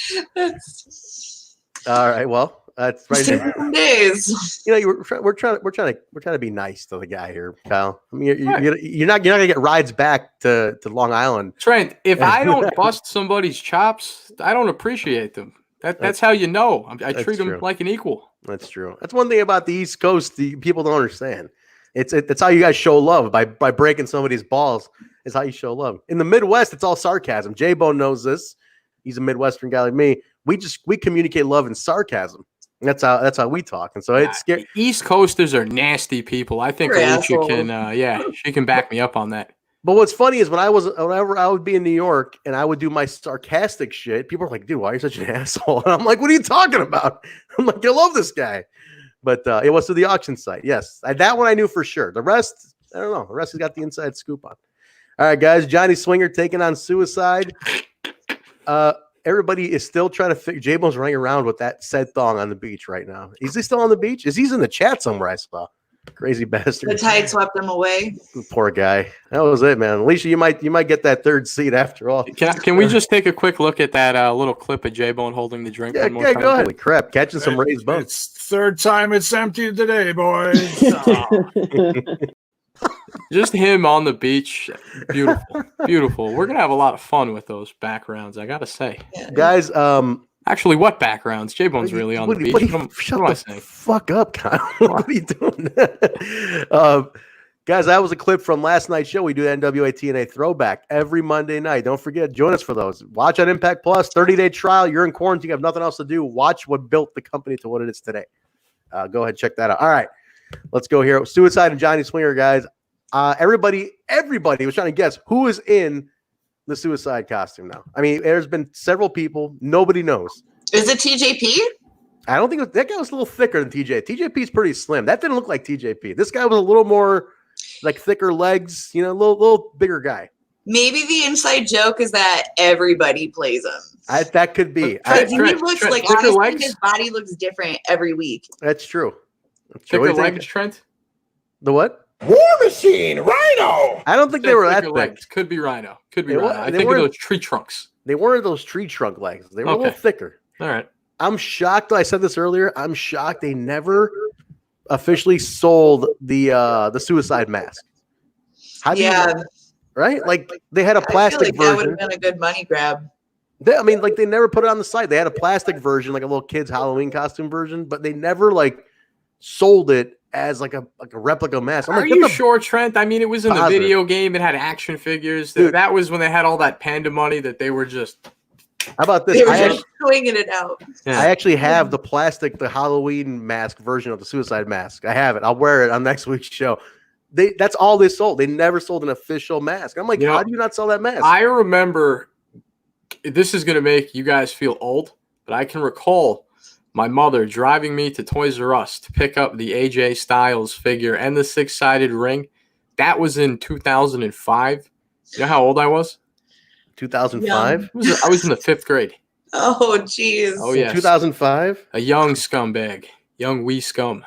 All right. Well, that's right. 7 days. We're trying to be nice to the guy here, Kyle. I mean, you're not gonna get rides back to Long Island. Trent, if I don't bust somebody's chops, I don't appreciate them. That's how you know. I treat them like an equal. That's true. That's one thing about the East Coast the people don't understand. It's how you guys show love by breaking somebody's balls. Is how you show love. In the Midwest, it's all sarcasm. Jaybone knows this. He's a Midwestern guy like me. We communicate love in sarcasm. That's how we talk. And so it's scary. East Coasters are nasty people. I think Alicia can she can back me up on that. But what's funny is whenever I would be in New York and I would do my sarcastic shit, people are like, dude, why are you such an asshole? And I'm like, what are you talking about? I'm like, I love this guy. But it was to the auction site. Yes. That one I knew for sure. The rest, I don't know. The rest has got the inside scoop on. All right, guys. Johnny Swinger taking on Suicide. Everybody is still trying to figure. Jaybone's running around with that said thong on the beach right now. Is he still on the beach? He's in the chat somewhere, I saw. Crazy bastard. The tide swept him away. Poor guy. That was it, man. Alicia, you might get that third seat after all. Can we just take a quick look at that little clip of Jaybone holding the drink? Yeah, one more time? go ahead. Holy crap, catching some raised bones. It's third time it's empty today, boys. Just him on the beach. Beautiful. Beautiful. We're going to have a lot of fun with those backgrounds, I got to say. Guys, actually, what backgrounds? Jaybone's really on the beach. Shut the fuck up, Kyle. What are you doing? Guys, that was a clip from last night's show. We do the NWA TNA throwback every Monday night. Don't forget, join us for those. Watch on Impact Plus, 30-day trial. You're in quarantine. You have nothing else to do. Watch what built the company to what it is today. Go ahead, check that out. All right, let's go here. Suicide and Johnny Swinger, guys. Everybody was trying to guess who is in the Suicide costume now. I mean, there's been several people. Nobody knows. Is it TJP? I don't think that guy was a little thicker than TJ. TJP's pretty slim. That didn't look like TJP. This guy was a little more like thicker legs, a little bigger guy. Maybe the inside joke is that everybody plays him. That could be. He looks like honestly, his body looks different every week. That's true. Thicker legs, Trent? The what? War Machine, Rhino. I don't think they were that big. Legs. Could be Rhino. Could be Rhino. I think of those tree trunks. They weren't those tree trunk legs. They were a little thicker. All right. I'm shocked. I said this earlier. I'm shocked they never officially sold the Suicide mask. How do you right? Like they had a plastic version. That would have been a good money grab. They never put it on the site. They had a plastic version, like a little kid's Halloween costume version, but they never sold it as like a replica mask. Are you sure, Trent? I mean, it was in the video game. It had action figures. Dude, that was when they had all that panda money that they were just. How about this? They were just swinging it out. Yeah. I actually have the Halloween mask version of the Suicide mask. I have it. I'll wear it on next week's show. That's all they sold. They never sold an official mask. I'm like, how do you not sell that mask? I remember. This is going to make you guys feel old, but I can recall my mother driving me to Toys R Us to pick up the AJ Styles figure and the 6-sided ring That was in 2005. You know how old I was? 2005. I was in the 5th grade. Oh, jeez. Oh yeah, 2005. A young scumbag, young wee scum.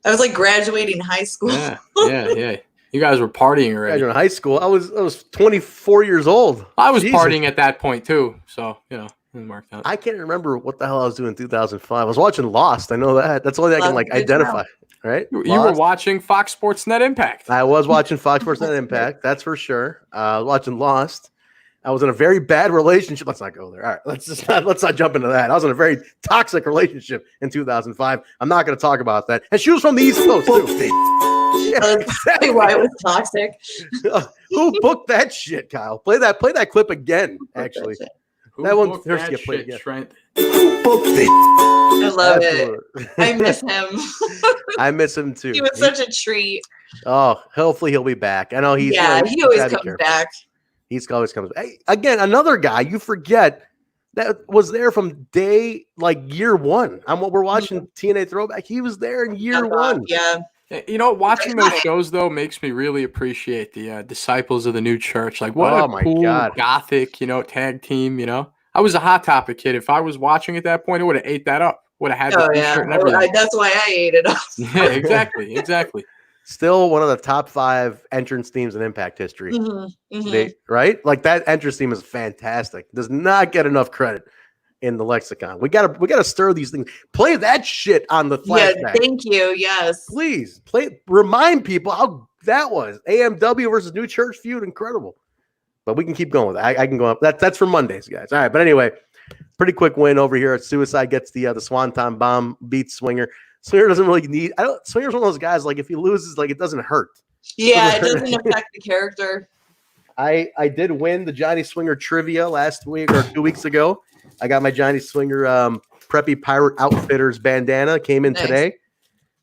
I was like graduating high school. Yeah. You guys were partying already. In high school, I was 24 years old. I was Jesus. partying at that point too, so it worked out. I can't remember what the hell I was doing in 2005. I was watching Lost. I know that. That's the only thing I can like identify. Right? You were watching Fox Sports Net Impact. I was watching Fox Sports Net Impact. That's for sure. Watching Lost. I was in a very bad relationship. Let's not go there. All right, let's not jump into that. I was in a very toxic relationship in 2005. I'm not going to talk about that. And she was from the East Coast too. Yeah, exactly why it was toxic. Who booked that shit, Kyle? Play that clip again. Actually, that one has to get played again. Trent? Who booked it? I love it. I miss him. I miss him too. He was such a treat. Oh, hopefully he'll be back. I know he's. Yeah, he always comes back. He always comes back. Hey, again, another guy you forget that was there from year one. We're watching TNA Throwback. He was there in year one. Yeah. Watching those shows though makes me really appreciate the Disciples of the New Church. Like what a cool gothic, tag team. I was a Hot Topic kid. If I was watching at that point, I would have ate that up. Would have had the t-shirt and everything. That's why I ate it up. Yeah, exactly. Still one of the top 5 entrance themes in Impact history. Right? Like that entrance theme is fantastic. Does not get enough credit in the lexicon. We gotta stir these things. Play that shit on the flashback. Yeah, thank you. Yes. Please remind people how that was. AMW versus New Church feud, incredible. But we can keep going with it. I can go up. That's for Mondays, guys. All right, but anyway, pretty quick win over here at Suicide. Gets the Swanton Bomb, beats Swinger. Swinger doesn't really need. Swinger's one of those guys. Like if he loses, like it doesn't hurt. Yeah, it doesn't affect the character. I did win the Johnny Swinger trivia last week or 2 weeks ago. I got my Johnny Swinger Preppy Pirate Outfitters bandana. Came in today.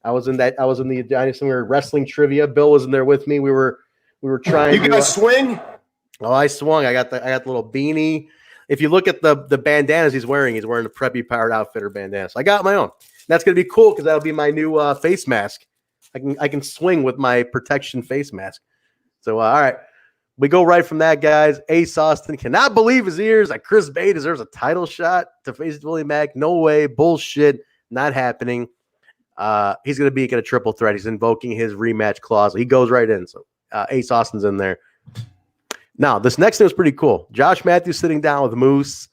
I was in the Johnny Swinger wrestling trivia. Bill was in there with me. We were trying. You guys swing? Oh, I swung. I got the little beanie. If you look at the bandanas he's wearing the Preppy Pirate Outfitter bandana. So I got my own. That's gonna be cool because that'll be my new face mask. I can swing with my protection face mask. So all right, we go right from that, guys. Ace Austin cannot believe his ears that Chris Bay deserves a title shot to face Willie Mack. No way, bullshit, not happening. He's gonna be a triple threat. He's invoking his rematch clause. He goes right in. So Ace Austin's in there. Now this next thing was pretty cool. Josh Matthews sitting down with Moose.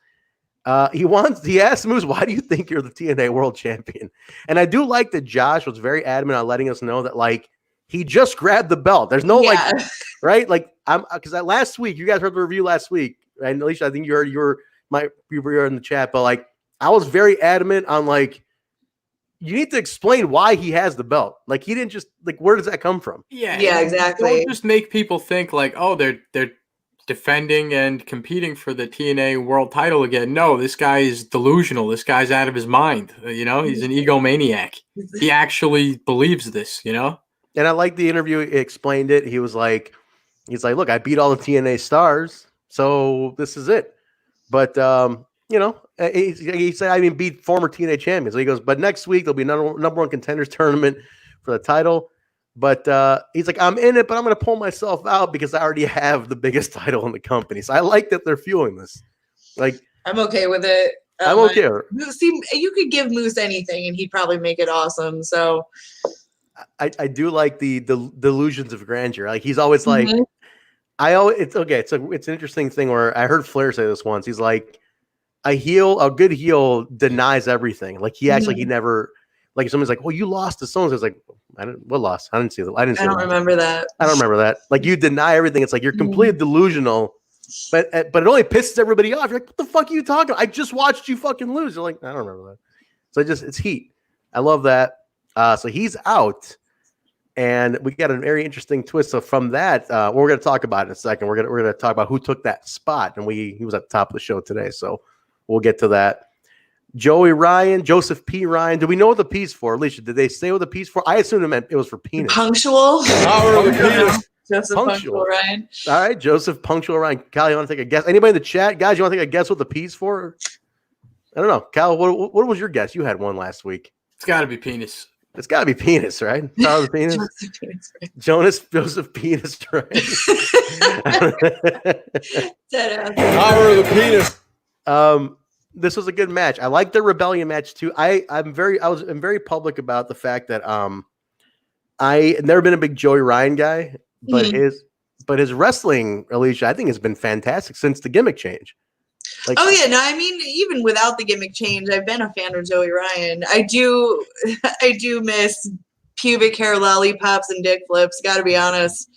He asked Moose, why do you think you're the TNA world champion? And I do like that Josh was very adamant on letting us know that like he just grabbed the belt. There's no right? Like because last week, you guys heard the review last week, and Alicia, I think you were in the chat, but like I was very adamant on like you need to explain why he has the belt. Like he didn't just like where does that come from? Yeah, exactly. Don't just make people think like, oh, they're defending and competing for the TNA world title again. No, this guy is delusional. This guy's out of his mind. He's an egomaniac. He actually believes this, And I like the interview. He explained it. He's like, look, I beat all the TNA stars. So this is it. But, he said, I beat former TNA champions. So he goes, but next week there'll be number one contenders tournament for the title. But he's like, I'm in it, but I'm going to pull myself out because I already have the biggest title in the company. So I like that they're fueling this. Like, I'm okay with it. I'm okay. See, you could give Moose anything, and he'd probably make it awesome. So I do like the delusions of grandeur. Like he's always like, it's okay. It's an interesting thing where I heard Flair say this once. He's like, a good heel denies everything. Like he acts like he never. Like somebody's like, well, you lost to someone. I was like, what loss? I didn't see that. I don't remember that. I don't remember that. Like you deny everything. It's like you're completely delusional, but it only pisses everybody off. You're like, what the fuck are you talking about? I just watched you fucking lose. You're like, I don't remember that. So it's heat. I love that. So he's out, and we got a very interesting twist. So from that, we're going to talk about it in a second. We're gonna talk about who took that spot, and he was at the top of the show today. So we'll get to that. Joey Ryan, Joseph P. Ryan. Do we know what the P's for? Alicia, did they say what the P's for? I assumed it meant it was for penis. Punctual. Joseph Punctual Ryan. All right, Joseph Punctual Ryan. Cal, you want to take a guess? Anybody in the chat? Guys, you want to take a guess what the P's for? I don't know. Cal, what was your guess? You had one last week. It's got to be penis. It's got to be Penis, right? Tyler Penis. Jonas Joseph Penis, right? Power of the penis. This was a good match. I like the Rebellion match too. I'm very public about the fact that I've never been a big Joey Ryan guy, but his wrestling, Alicia, I think has been fantastic since the gimmick change. Like, oh yeah, no, I mean, even without the gimmick change, I've been a fan of Joey Ryan. I do miss pubic hair lollipops and dick flips. Got to be honest.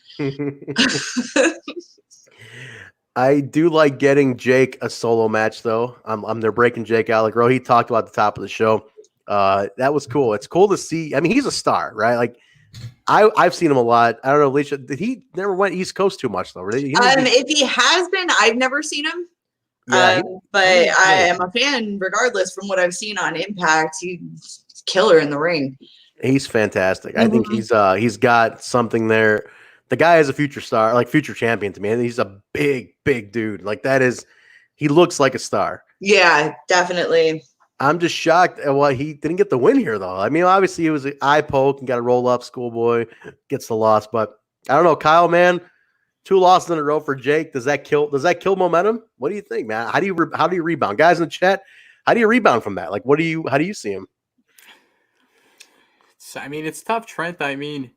I do like getting Jake a solo match though. They're breaking Jake out. Like Rohit talked about at the top of the show. That was cool. It's cool to see. I mean, he's a star, right? Like I've seen him a lot. I don't know, Alicia. Did he never went East Coast too much though? If he has been, I've never seen him. Yeah, but I am a fan regardless from what I've seen on Impact. He's killer in the ring. He's fantastic. I think he's got something there. The guy is a future star, like future champion to me. And he's a big dude. Like he looks like a star. Yeah, definitely. I'm just shocked. Well, he didn't get the win here though. I mean, obviously it was an eye poke and got a roll up. Schoolboy gets the loss, but I don't know, Kyle, man. 2 losses in a row for Jake. Does that kill momentum? What do you think, man? How do you rebound? Guys in the chat, how do you rebound from that? Like, how do you see him? I mean, it's tough, Trent. I mean, I'm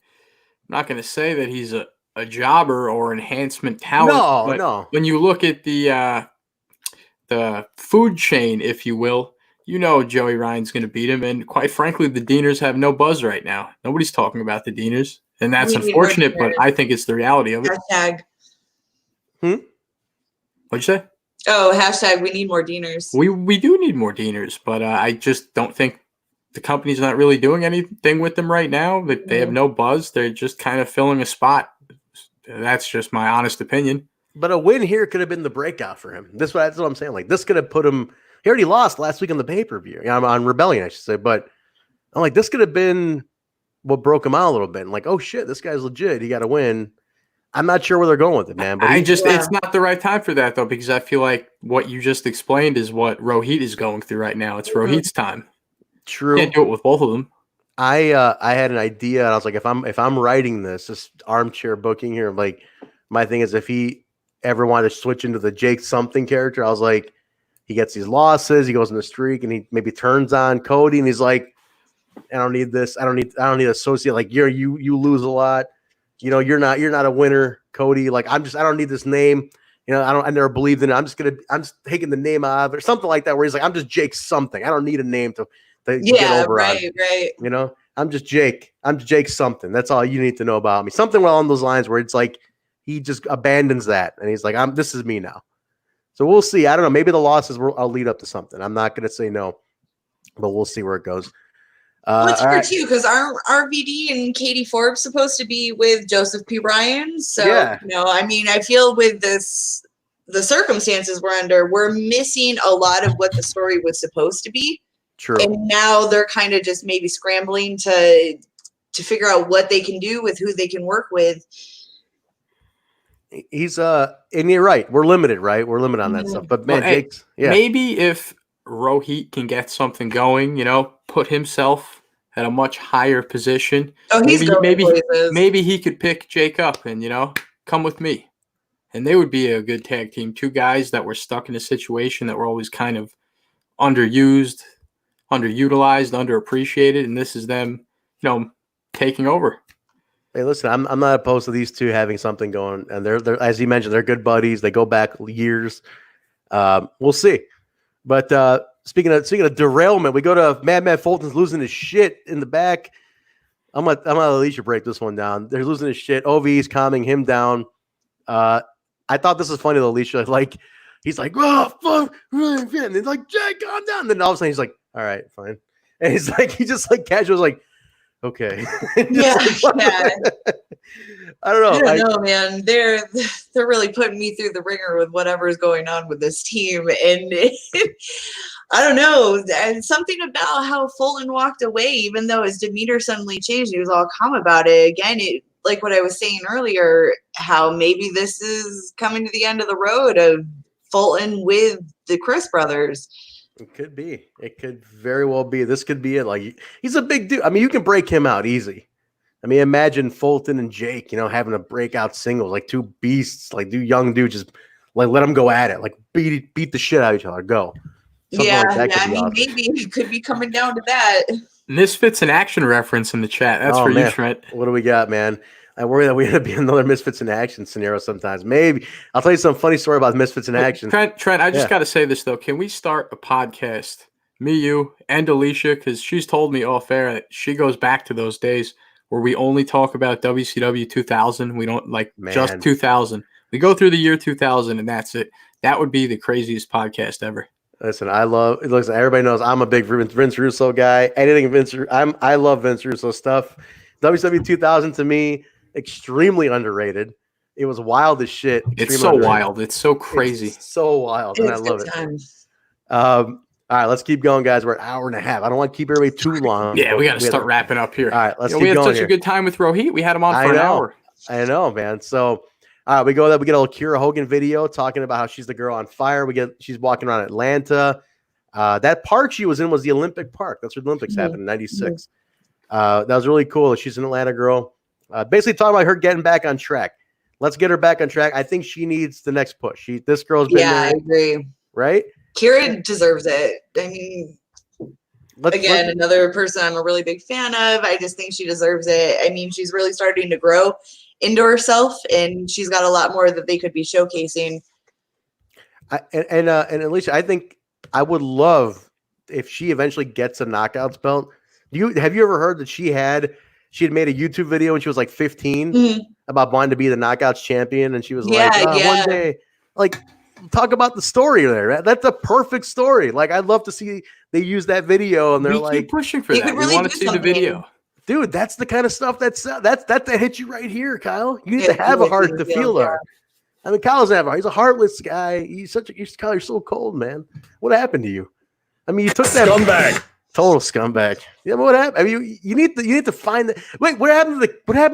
not going to say that he's a jobber or enhancement talent. No. When you look at the food chain, if you will, Joey Ryan's going to beat him. And quite frankly, the Deaners have no buzz right now. Nobody's talking about the Deaners. And that's unfortunate, but I think it's the reality of it. Hashtag. What'd you say? Oh, hashtag we need more Deaners. We do need more Deaners, but I just don't think the company's not really doing anything with them right now. They have no buzz. They're just kind of filling a spot. That's just my honest opinion. But a win here could have been the breakout for him. That's what I'm saying. Like, this could have put him – he already lost last week on the pay-per-view. On Rebellion, I should say. But I'm like, this could have been – what broke him out a little bit. And like, oh shit, this guy's legit. He got to win. I'm not sure where they're going with it, man. But it's not the right time for that though, because I feel like what you just explained is what Rohit is going through right now. It's Rohit's time. True. Can't do it with both of them. I had an idea, and I was like, if I'm writing this armchair booking here, like my thing is if he ever wanted to switch into the Jake something character, I was like, he gets these losses, he goes in the streak, and he maybe turns on Cody, and he's like, I don't need this. I don't need associate. Like you lose a lot. You're not a winner, Cody. Like I don't need this name. I never believed in it. I'm just taking the name out of it or something like that. Where he's like, I'm just Jake something. I don't need a name to get over on. Right. I'm just Jake. I'm Jake something. That's all you need to know about me. Something along those lines where it's like he just abandons that and he's like, this is me now. So we'll see. I don't know. Maybe the losses will lead up to something. I'm not going to say no, but we'll see where it goes. What's for too? Because aren't RVD and Katie Forbes supposed to be with Joseph P. Ryan? So I mean, I feel with the circumstances we're under, we're missing a lot of what the story was supposed to be. True. And now they're kind of just maybe scrambling to figure out what they can do with who they can work with. He's and you're right. We're limited, right? We're limited on that stuff. But man, Jake's maybe if Rohit can get something going, put himself at a much higher position. Oh, maybe he could pick Jake up and come with me, and they would be a good tag team. 2 guys that were stuck in a situation that were always kind of underused, underutilized, underappreciated, and this is them, taking over. Hey, listen, I'm not opposed to these 2 having something going, and they're as you mentioned, they're good buddies. They go back years. We'll see. But speaking of derailment, we go to Madman Fulton's losing his shit in the back. I'm gonna let Alicia break this one down. They're losing his shit. OV's calming him down. I thought this was funny, Alicia. Like he's like, oh fuck, and he's like, Jake, calm down. And then all of a sudden he's like, all right, fine. And he's like, he just like casual, like, okay. I don't know, man. They're really putting me through the ringer with whatever's going on with this team, and I don't know. And something about how Fulton walked away, even though his demeanor suddenly changed, he was all calm about it. Again, like what I was saying earlier, how maybe this is coming to the end of the road of Fulton with the Crist brothers. It could be. It could very well be. This could be it. Like, he's a big dude. I mean, you can break him out easy. I mean, imagine Fulton and Jake, having a breakout singles, like two beasts, like two young dudes, just like let them go at it, like beat the shit out of each other. Go. Something like that could be awesome. Maybe it could be coming down to that. Misfits in Action reference in the chat. That's for you, Trent. What do we got, man? I worry that we end up being another Misfits in Action scenario sometimes. Maybe. I'll tell you some funny story about Misfits in Action. Trent, I just got to say this, though. Can we start a podcast, me, you, and Alicia, because she's told me off air that she goes back to those days where we only talk about WCW 2000. We don't just 2000. We go through the year 2000, and that's it. That would be the craziest podcast ever. Listen, everybody knows I'm a big Vince Russo guy. Anything Vince, I love Vince Russo stuff. WCW 2000 to me, extremely underrated. It was wild as shit. It's so wild. It's so crazy. It's so wild, and I love it. All right, let's keep going, guys. We're an hour and a half. I don't want to keep everybody too long. Yeah, we got to start wrapping up here. All right, let's keep going. We had such a good time with Rohit. We had him on for an hour. I know, man. So, all right, we get a little Kira Hogan video talking about how she's the girl on fire. She's walking around Atlanta. That park she was in was the Olympic Park. That's where the Olympics happened in '96. That was really cool. She's an Atlanta girl. Basically talking about her getting back on track. Let's get her back on track. I think she needs the next push. This girl's been there, I agree. Right? Kira deserves it. I mean, another person I'm a really big fan of. I just think she deserves it. I mean, she's really starting to grow into herself, and she's got a lot more that they could be showcasing. And Alicia, I think I would love if she eventually gets a knockouts belt. Have you ever heard that she had made a YouTube video when she was like 15 about wanting to be the knockouts champion, and she was one day, like, talk about the story there. That's a perfect story. Like, I'd love to see they use that video, and they're keep pushing for that. We want to see the video. Dude, that's the kind of stuff that hits you right here, Kyle. You need to have a heart to feel that. I mean, Kyle doesn't have a heart. He's a heartless guy. Kyle, you're so cold, man. What happened to you? I mean, you took that scumbag. Total scumbag. Yeah, but what happened? I mean, you need to find that. Wait, what happened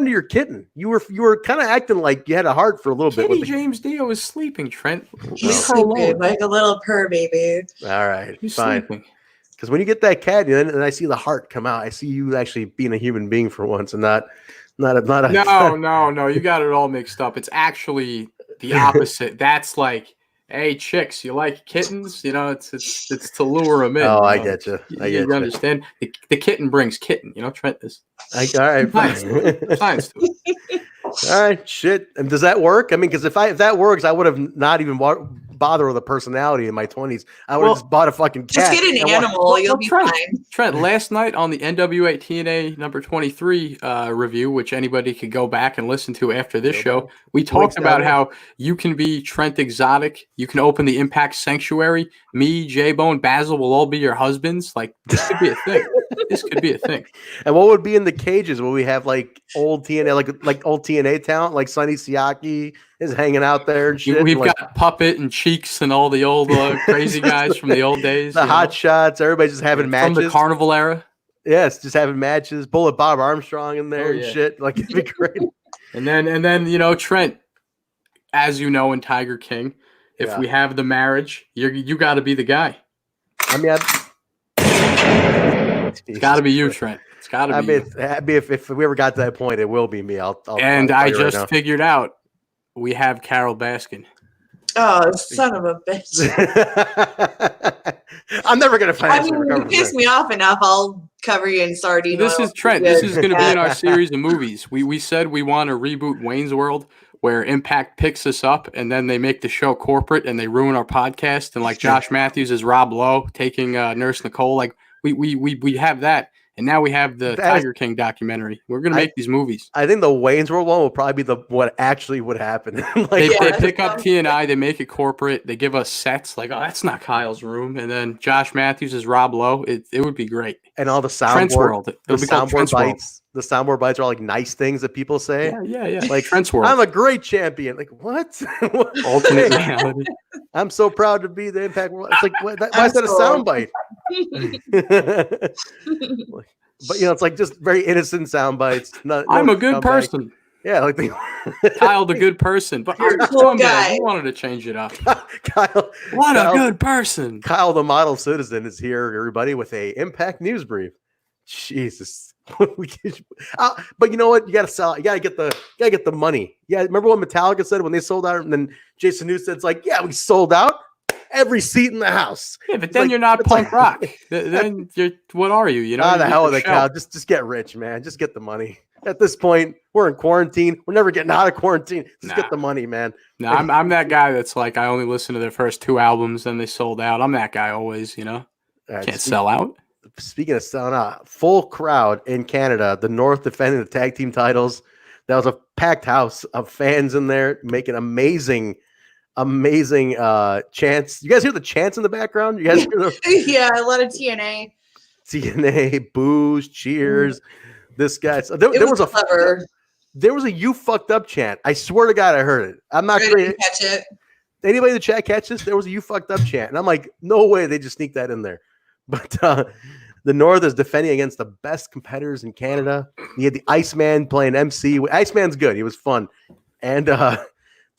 to your kitten? You were kind of acting like you had a heart for a little bit. James Dio is sleeping, Trent. He's sleeping like a little purr baby. All right, he's fine. Sleeping. Because when you get that cat, and I see the heart come out, I see you actually being a human being for once, and not a. No. You got it all mixed up. It's actually the opposite. That's like, hey, chicks, you like kittens? It's to lure them in. Oh, I get you. You understand? The kitten brings kitten. Trent is. All right, fine. Science to it. All right, shit. And does that work? I mean, because if that works, I would have not even bother with a personality in my 20s. I would have just bought a fucking cat. Just get an animal. You'll be fine. Trent, last night on the NWA TNA number 23 review, which anybody could go back and listen to after this show, we talked about how you can be Trent Exotic. You can open the Impact Sanctuary. Me, Jaybone, Basil will all be your husbands. Like, this could be a thing. This could be a thing. And what would be in the cages? Will we have like old TNA, like old TNA talent, like Sonny Siaki is hanging out there and shit? We've got Puppet and Cheeks and all the old crazy guys from the old days. The Hot Shots. Everybody's just having matches. From the Carnival era. Yes, just having matches. Bullet Bob Armstrong in there and shit. Like, it'd be great. And then Trent, as you know, in Tiger King, if we have the marriage, you got to be the guy. I mean, it's got to be you, Trent. It's got to be you. If we ever got to that point, it will be me. I just figured out we have Carol Baskin. Oh, son of a bitch. I'm never going to find you piss me off enough, I'll cover you in sardine This oil. is Trent. This is going to be in our series of movies. We said we want to reboot Wayne's World, where Impact picks us up and then they make the show corporate and they ruin our podcast. And like Josh Matthews is Rob Lowe taking Nurse Nicole. Like we have that. And now we have the Tiger King documentary. We're going to make these movies. I think the Wayne's World one will probably be what actually would happen. They pick up TNI, they make it corporate, they give us sets like, oh, that's not Kyle's room. And then Josh Matthews is Rob Lowe. It would be great. And all the soundboard bites. The soundboard bites are like nice things that people say. Yeah. Like Trent's World. I'm a great champion. Like, what? Alternate reality. I'm so proud to be the Impact World. It's like, why is that a soundbite? But it's like just very innocent sound bites. I'm a good person. Yeah, like Kyle, the good person, but You're I'm a cool scumbag. guy. You wanted to change it up. Kyle, What a good person. Kyle, the model citizen, is here, everybody, with a Impact news brief. Jesus. But you know what? You got to sell. You got to get the money. Yeah, remember what Metallica said when they sold out, and then Jason Newsted said's like, "Yeah, we sold out every seat in the house." Yeah, but then you're not punk rock. Then you're what are you? You know, the hell with it, Kyle. Just get rich, man. Just get the money. At this point, we're in quarantine. We're never getting out of quarantine. Just get the money, man. No, I'm that guy that's like, I only listen to their first 2 albums, then they sold out. I'm that guy always, you know. Can't sell out. Speaking of selling out, full crowd in Canada, the North defending the tag team titles. That was a packed house of fans in there making amazing chants. You guys hear the chants in the background? You guys hear Yeah, a lot of TNA. TNA, boos, cheers. This guy. So there was a "you fucked up" chant. I swear to God, I heard it. I'm not crazy. Catch it. Anybody in the chat catch this? There was a "you fucked up" chant, and I'm like, no way they just sneak that in there. But the North is defending against the best competitors in Canada. You had the Iceman playing MC. Iceman's good. He was fun. And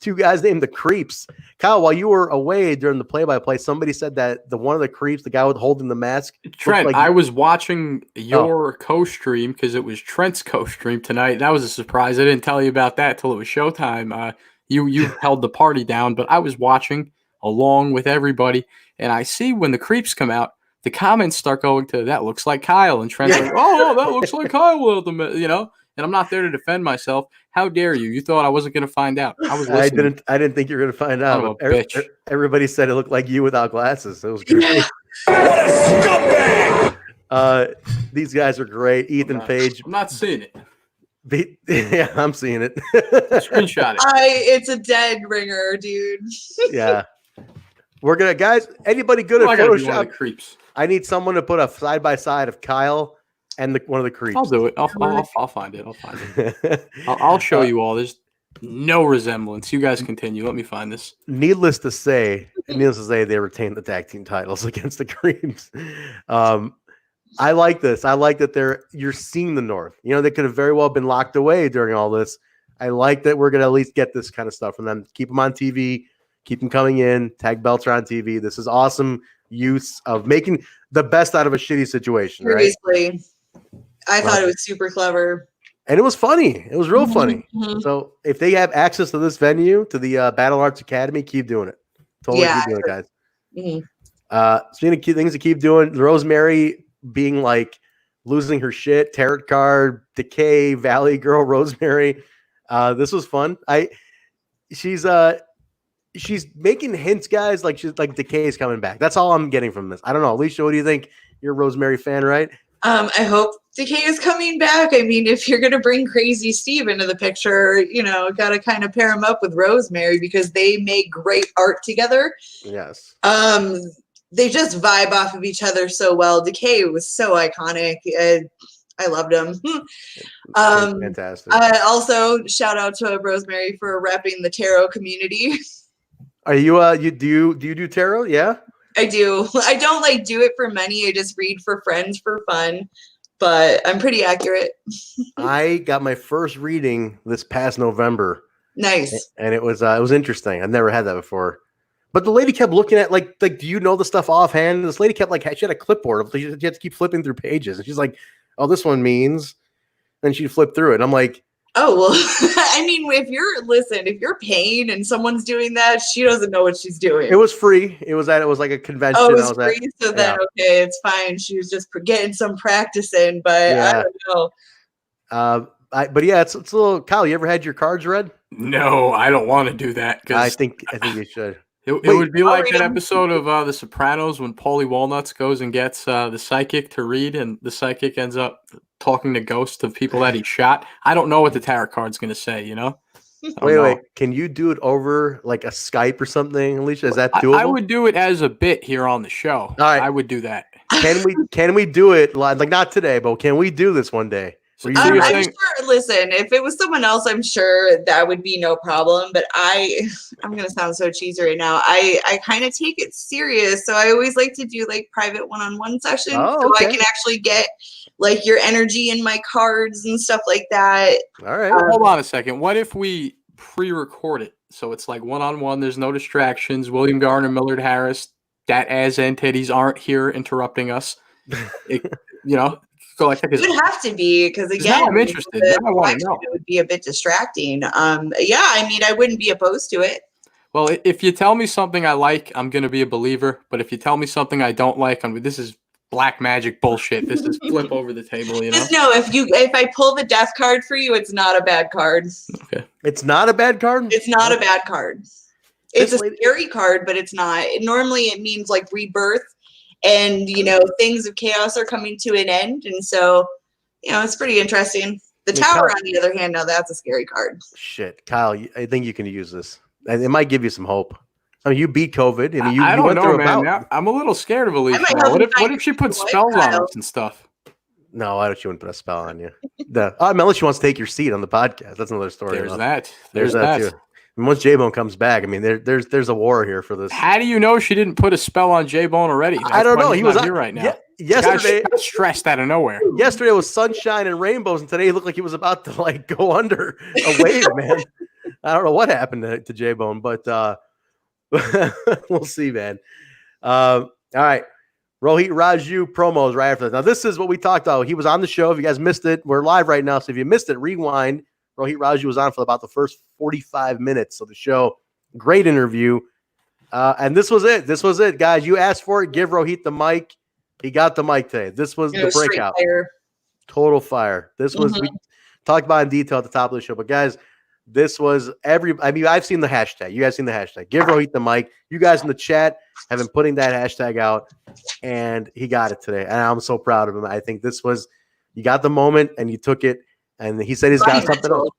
2 guys named the Creeps. Kyle, while you were away during the play-by-play, somebody said that one of the Creeps, the guy with holding the mask. Trent, I was watching your co-stream because it was Trent's co-stream tonight. That was a surprise. I didn't tell you about that till it was showtime. You held the party down, but I was watching along with everybody, and I see when the Creeps come out, the comments start going to, "That looks like Kyle," and Trent's like, "Oh, that looks like Kyle," you know. And I'm not there to defend myself. How dare you? You thought I wasn't going to find out. I was listening. I didn't think you were going to find out. Bitch. Everybody said it looked like you without glasses. It was great. What a scumbag! These guys are great. Ethan Page. I'm not seeing it. Yeah, I'm seeing it. Screenshot it. It's a dead ringer, dude. Yeah. We're going to, guys, anybody good at Photoshop? Creeps. I need someone to put a side-by-side of Kyle and one of the Creeps. I'll do it. I'll find it. I'll show you all. There's no resemblance. You guys continue. Let me find this. Needless to say, they retained the tag team titles against the Creeps. I like this. I like that you're seeing the North. You know, they could have very well been locked away during all this. I like that we're going to at least get this kind of stuff from them. Keep them on TV. Keep them coming in. Tag belts are on TV. This is awesome use of making the best out of a shitty situation. Seriously. Right? I thought it was super clever. And it was funny. It was real funny. Mm-hmm. So if they have access to this venue, to the Battle Arts Academy, keep doing it. Totally keep doing it, guys. Mm-hmm. Speaking of things to keep doing, Rosemary being like losing her shit, tarot card, Decay, Valley Girl, Rosemary. This was fun. She's making hints, guys, like she's like Decay is coming back. That's all I'm getting from this. I don't know. Alicia, what do you think? You're a Rosemary fan, right? I hope Decay is coming back. I mean, if you're going to bring Crazy Steve into the picture, you know, got to kind of pair him up with Rosemary because they make great art together. Yes. They just vibe off of each other so well. Decay was so iconic. I loved him. Fantastic. Also, shout out to Rosemary for repping the tarot community. Are you do you do tarot? Yeah. I do. I don't like do it for money. I just read for friends for fun, but I'm pretty accurate. I got my first reading this past November. Nice. And it was interesting. I've never had that before. But the lady kept looking at like, do you know the stuff offhand? This lady kept she had a clipboard. She had to keep flipping through pages. And she's like, "Oh, this one means," then she'd flip through it. And I'm like, oh, well, I mean, if you're paying and someone's doing that, she doesn't know what she's doing. It was free. It was like a convention. Oh, it was free. So then, okay, it's fine. She was just getting some practice in, but I don't know. But yeah, it's a little. Kyle, you ever had your cards read? No, I don't want to do that. I think you should. It would be like that episode of The Sopranos when Paulie Walnuts goes and gets the psychic to read, and the psychic ends up talking to ghosts of people that he shot. I don't know what the tarot card's going to say, you know? Wait. Can you do it over like a Skype or something, Alicia? Is that doable? I would do it as a bit here on the show. All right. I would do that. Can we do it live? Like not today, but can we do this one day? I'm sure. Listen, if it was someone else, I'm sure that would be no problem. But I'm gonna sound so cheesy right now. I kind of take it serious, so I always like to do like private one-on-one sessions, so I can actually get like your energy in my cards and stuff like that. All right. Hold on a second. What if we pre-record it? So it's like one-on-one. There's no distractions. William Garner, Millard Harris, Dat Az and Teddy's aren't here interrupting us. So I think it would have to be, because again, I'm interested. I want to know. It would be a bit distracting. Yeah, I mean, I wouldn't be opposed to it. Well, if you tell me something I like, I'm going to be a believer. But if you tell me something I don't like, this is black magic bullshit. This is flip over the table, you know? Just know if I pull the death card for you, it's not a bad card. Okay. It's not a bad card? It's not a bad card. It's a scary card, but it's not. Normally it means like rebirth and, things of chaos are coming to an end. And so, it's pretty interesting. The Tower, on the other hand, now that's a scary card. Shit. Kyle, I think you can use this. It might give you some hope. I mean, you beat COVID. I mean, I you don't went know, through man. about. I'm a little scared of Alicia. What if she puts spells on us and stuff? No, why don't you want to put a spell on you? Unless she wants to take your seat on the podcast. That's another story. There's that. Too. And once Jaybone comes back, I mean, there's a war here for this. How do you know she didn't put a spell on Jaybone already? I don't know. He was here right now. Yesterday, got stressed out of nowhere. Yesterday was sunshine and rainbows, and today he looked like he was about to go under a wave, man. I don't know what happened to Jaybone, but we'll see, man. All right. Rohit Raju promos right after this. Now, this is what we talked about. He was on the show. If you guys missed it, we're live right now. So if you missed it, rewind. Rohit Raju was on for about the first 45 minutes of the show. Great interview. And this was it. This was it, guys. You asked for it. Give Rohit the mic. He got the mic today. This was the breakout. Total fire. This was, we talked about in detail at the top of the show. But, guys, this was I've seen the hashtag. You guys seen the hashtag. Give Rohit the mic. You guys in the chat have been putting that hashtag out, and he got it today. And I'm so proud of him. I think this was, you got the moment, and you took it. And he said he's got something else.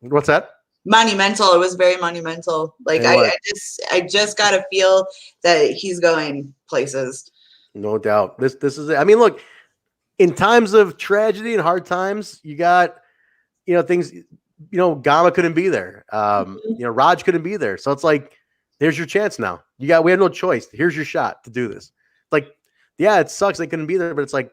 What's that? Monumental. It was very monumental. Like, I just got to feel that he's going places. No doubt. This is it. I mean, look, in times of tragedy and hard times, you got, things, Gama couldn't be there. Raj couldn't be there. So it's like, there's your chance now. We have no choice. Here's your shot to do this. Like, yeah, it sucks they couldn't be there, but it's like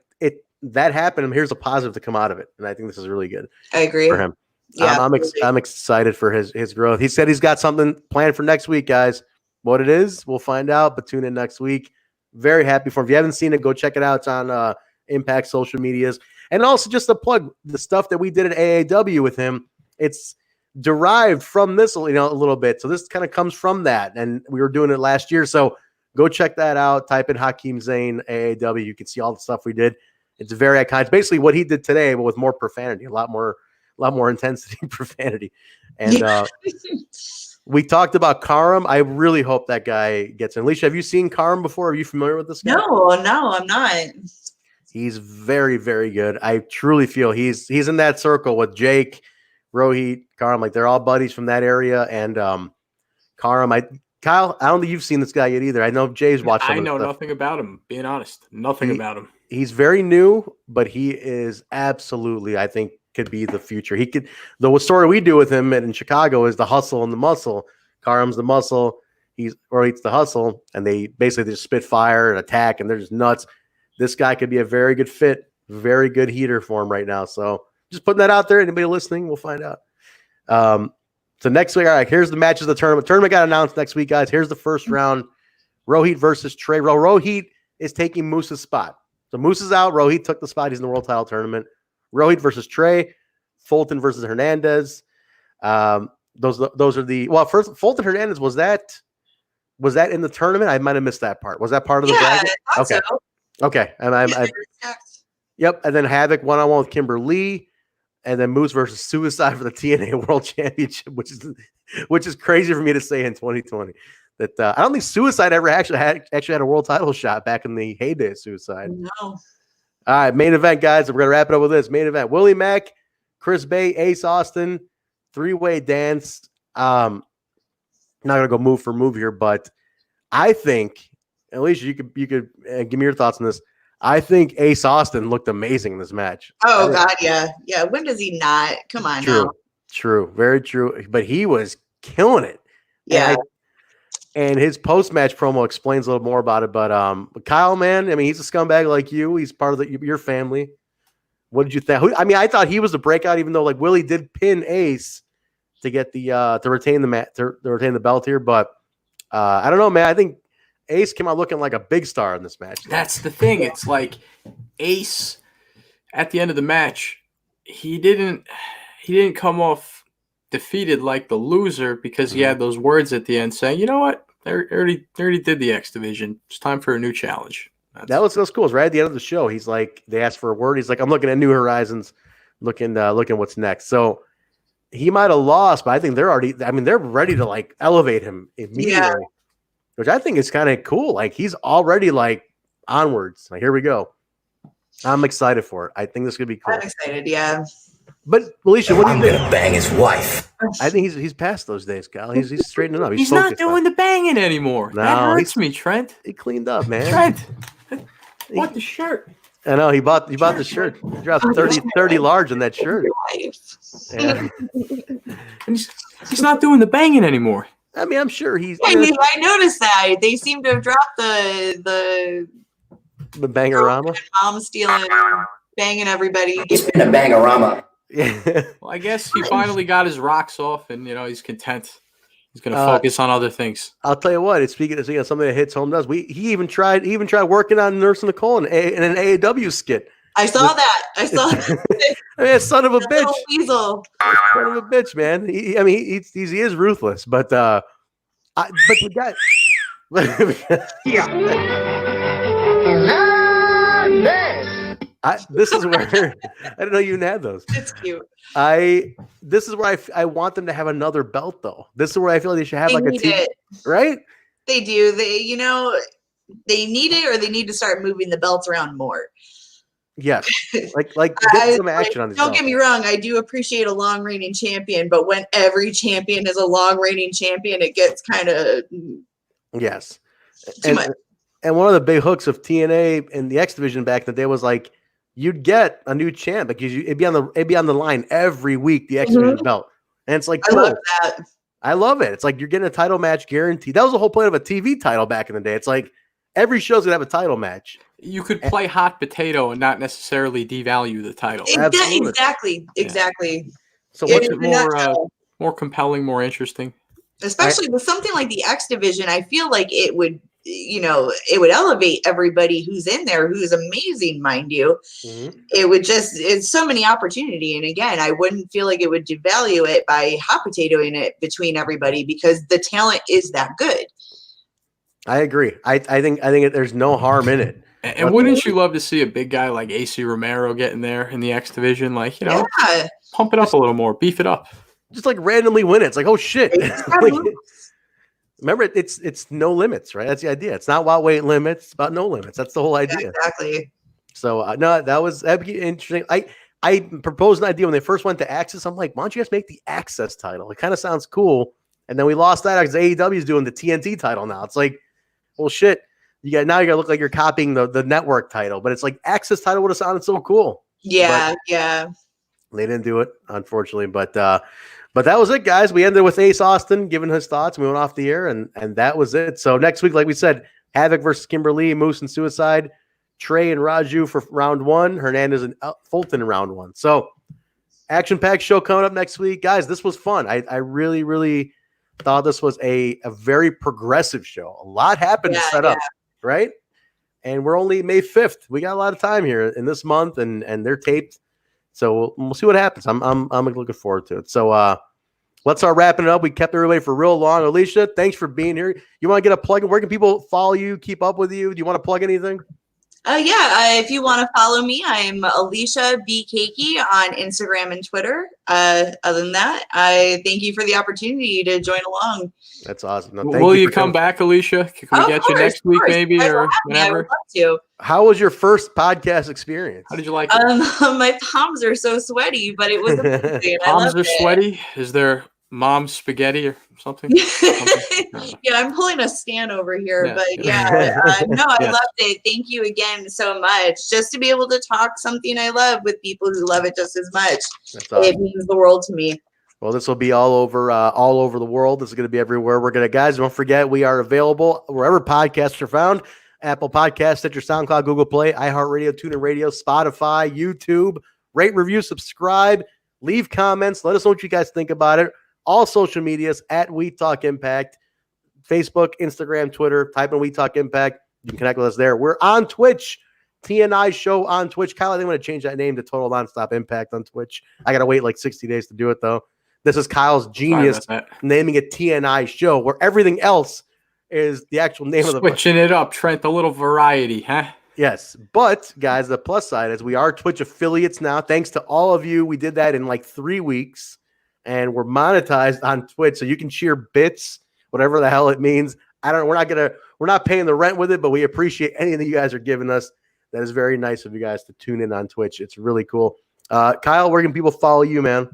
that happened, and here's a positive to come out of it. And I think this is really good. I agree for him. Yeah, I'm excited for his growth. He said he's got something planned for next week, guys. What it is, we'll find out, but tune in next week. Very happy for him. If you haven't seen it, go check it out. It's on Impact social medias. And also just to plug the stuff that we did at AAW with him. It's derived from this, a little bit. So this kind of comes from that. And we were doing it last year. So go check that out. Type in Hakeem Zayn AAW. You can see all the stuff we did. It's very iconic. It's basically what he did today, but with more profanity, a lot more intensity and profanity. And we talked about Karam. I really hope that guy gets in. Alicia, have you seen Karam before? Are you familiar with this guy? No, I'm not. He's very, very good. I truly feel he's in that circle with Jake, Rohit, Karam. Like, they're all buddies from that area. And Karam, Kyle, I don't think you've seen this guy yet either. I know Jay's watched some I know stuff. nothing about him, being honest. Nothing about him. He's very new, but he is absolutely, I think, could be the future. He could. The story we do with him in Chicago is the hustle and the muscle. Karam's the muscle. Rohit's the hustle, and they basically just spit fire and attack, and they're just nuts. This guy could be a very good fit, very good heater for him right now. So just putting that out there. Anybody listening, we'll find out. So next week, all right, here's the matches of the tournament. Tournament got announced next week, guys. Here's the first round. Rohit versus Trey. Rohit is taking Moose's spot. So Moose is out. Rohit took the spot. He's in the world title tournament. Rohit versus Trey. Fulton versus Hernandez. Those are the first Fulton Hernandez, was that in the tournament? I might have missed that part. Was that part of the bracket? Okay. So. Okay. And yep. And then Havoc 1-on-1 with Kimber Lee, and then Moose versus Suicide for the TNA World Championship, which is crazy for me to say in 2020. That I don't think Suicide ever actually had a world title shot back in the heyday of Suicide. No. All right, main event, guys. We're gonna wrap it up with this main event: Willie Mack, Chris Bay, Ace Austin, three-way dance. Not gonna go move for move here, but I think, Alicia, you could give me your thoughts on this. I think Ace Austin looked amazing in this match. Oh God, yeah. When does he not? Come on, now. True, very true. But he was killing it. Yeah. And his post-match promo explains a little more about it. But Kyle, man, I mean, he's a scumbag like you. He's part of your family. What did you think? I mean, I thought he was the breakout, even though like Willie did pin Ace to get the to retain the belt here. But I don't know, man. I think Ace came out looking like a big star in this match. That's the thing. It's like Ace at the end of the match, he didn't come off defeated like the loser because he had those words at the end saying, you know what? They already did the X Division. It's time for a new challenge. That was cool. It was right at the end of the show. He's like, they asked for a word. He's like, I'm looking at new horizons, looking what's next. So he might have lost, but I think they're ready to like elevate him immediately, which I think is kind of cool. Like he's already like onwards. Like, here we go. I'm excited for it. I think this could be cool. I'm excited. Yeah. But Alicia, what do you think? I'm gonna bang his wife. I think he's past those days, Kyle. He's straightening up. He's not doing the banging anymore. No, that hurts me, Trent. He cleaned up, man. Trent. What the shirt? I know he bought the shirt. He dropped 30 large in that shirt. Yeah. He's not doing the banging anymore. I mean, I'm sure he's. I noticed that they seem to have dropped the bangorama. Mom stealing, banging everybody. It's been a bangorama. Yeah. Well, I guess he finally got his rocks off, and he's content. He's going to focus on other things. I'll tell you what. It's speaking of something that hits home to us. He even tried working on Nurse Nicole in an AEW skit. I saw that. I mean, son of a bitch. Weasel. Son of a bitch, man. He is ruthless, but the guy. This is where I didn't know you even had those. It's cute. This is where I want them to have another belt, though. This is where I feel like they should have like a team, right? They do. They need it, or they need to start moving the belts around more. Yes, like get some action on these. Don't get me wrong. I do appreciate a long reigning champion, but when every champion is a long reigning champion, it gets kind of yes. Too much. And one of the big hooks of TNA and the X Division back in the day was like you'd get a new champ because it'd be on the line every week, the X Division belt, and it's like cool. I love that. I love it. It's like you're getting a title match guaranteed. That was the whole point of a TV title back in the day. It's like every show's gonna have a title match. You could play hot potato and not necessarily devalue the title. Exactly. So what's it more compelling, more interesting? Especially with something like the X Division, I feel like it would elevate everybody who's in there, who's amazing, mind you. Mm-hmm. It's so many opportunity. And again, I wouldn't feel like it would devalue it by hot potatoing it between everybody because the talent is that good. I agree. I think there's no harm in it. And wouldn't you love to see a big guy like Acey Romero getting there in the X Division? Like, pump it up a little more, beef it up. Just like randomly win it. It's like, oh shit. Remember, it's no limits, right? That's the idea. It's not about weight limits. It's about no limits. That's the whole idea. Yeah, exactly. So no, that'd be interesting. I proposed an idea when they first went to Access. I'm like, why don't you guys make the Access title? It kind of sounds cool. And then we lost that because AEW is doing the TNT title now. It's like, well, shit. You gotta look like you're copying the network title, but it's like Access title would have sounded so cool. Yeah. They didn't do it, unfortunately, but that was it, guys. We ended with Ace Austin giving his thoughts, and we went off the air, and that was it. So next week, like we said, Havoc versus Kimberly, Moose and Suicide, Trey and Raju for round 1, Hernandez and Fulton in round 1. So action-packed show coming up next week, guys. This was fun. I really, really thought this was a very progressive show. A lot happened to set up, right? And we're only May 5th. We got a lot of time here in this month, and they're taped. So we'll see what happens. I'm looking forward to it. So let's start wrapping it up. We kept everybody for real long. Alicia, thanks for being here. You want to get a plug? Where can people follow you, keep up with you? Do you want to plug anything? If you want to follow me, I'm Alicia B. Cakey on Instagram and Twitter. Other than that, I thank you for the opportunity to join along. That's awesome. No, will you come back, Alicia? Can we get you next week, maybe, or whenever? I would love to. How was your first podcast experience? How did you like it? My palms are so sweaty, but it was amazing. Palms are sweaty? Is there mom's spaghetti or something? Yeah, I'm pulling a Stan over here, but I loved it. Thank you again so much. Just to be able to talk something I love with people who love it just as much. Awesome. It means the world to me. Well, this will be all over the world. This is going to be everywhere. Guys, don't forget, we are available wherever podcasts are found. Apple Podcasts, Stitcher, SoundCloud, Google Play, iHeartRadio, TuneIn Radio, Spotify, YouTube. Rate, review, subscribe, leave comments. Let us know what you guys think about it. All social medias at We Talk Impact, Facebook, Instagram, Twitter. Type in We Talk Impact. You can connect with us there. We're on Twitch. TNI show on Twitch. Kyle, I think I'm going to change that name to Total Nonstop Impact on Twitch. I got to wait like 60 days to do it, though. This is Kyle's genius naming it TNI show, where everything else is the actual name of the Switching it up, Trent, a little variety, huh? Yes, but guys, the plus side is we are Twitch affiliates now. Thanks to all of you. We did that in like 3 weeks, and we're monetized on Twitch, so you can cheer bits, whatever the hell it means. I don't know. We're not paying the rent with it, but we appreciate anything you guys are giving us. That is very nice of you guys to tune in on Twitch. It's really cool. Kyle, where can people follow you, man?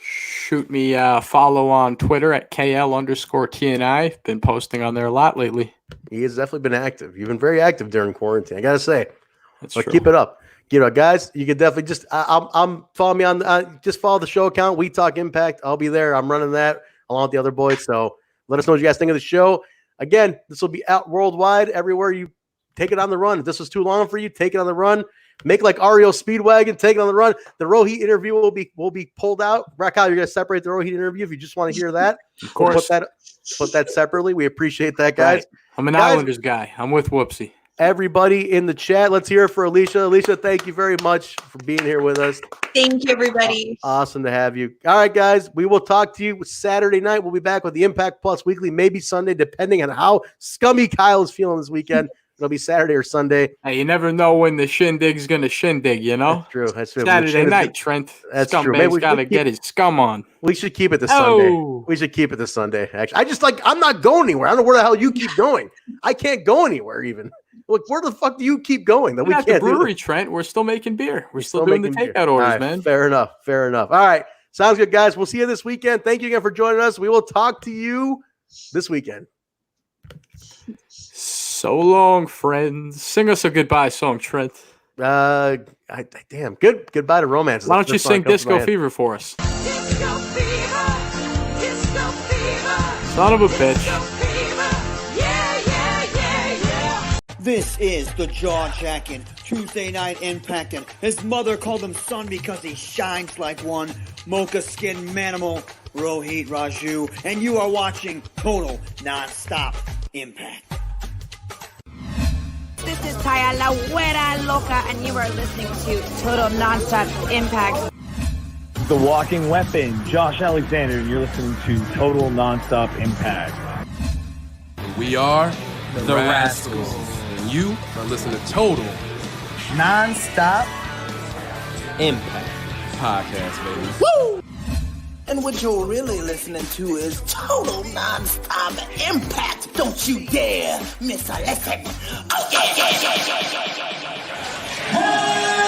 Shoot me follow on Twitter at KL_TNI. Been posting on there a lot lately. He has definitely been active. You've been very active during quarantine, I got to say. That's but true. Keep it up. Guys, you can definitely just I'm follow me on just follow the show account, We Talk Impact. I'll be there. I'm running that along with the other boys. So let us know what you guys think of the show. Again, this will be out worldwide everywhere. You take it on the run. If this was too long for you, take it on the run. Make like Ario Speedwagon, take it on the run. The Rohit interview will be pulled out. Raquel, you're gonna separate the Rohit interview if you just want to hear that. Of course. We'll put that separately. We appreciate that, guys. Right. I'm an Islanders guy. I'm with Whoopsie. Everybody in the chat, let's hear it for Alicia. Alicia, thank you very much for being here with us. Thank you, everybody. Awesome to have you. All right, guys, we will talk to you Saturday night. We'll be back with the Impact Plus Weekly, maybe Sunday, depending on how scummy Kyle is feeling this weekend. It'll be Saturday or Sunday. Hey, you never know when the shindig's going to shindig, you know? That's true. That's true. Saturday night, Trent. That's true. Scumbag's got to get his scum on. We should keep it this Sunday. We should keep it this Sunday, actually. I'm not going anywhere. I don't know where the hell you keep going. I can't go anywhere even. Look, where the fuck do you keep going? That we can't. At the brewery, Trent. We're still making beer. We're still doing the takeout orders, right, man. Fair enough. All right. Sounds good, guys. We'll see you this weekend. Thank you again for joining us. We will talk to you this weekend. So long, friends. Sing us a goodbye song, Trent. Damn. Goodbye to romance. Why don't you sing Disco Fever for us? Disco fever, disco fever. Son of a bitch. This is the jaw-jacking Tuesday night impacting. His mother called him son because he shines like one. Mocha skin manimal, Rohit Raju, and you are watching Total Nonstop Impact. This is Taya La Güera Loca, and you are listening to Total Nonstop Impact. The Walking Weapon, Josh Alexander, and you're listening to Total Nonstop Impact. We are the Rascals. And you are listening to Total Nonstop Impact Podcast, baby. Woo! And what you're really listening to is Total Nonstop Impact. Don't you dare miss a lesson. Oh, yeah.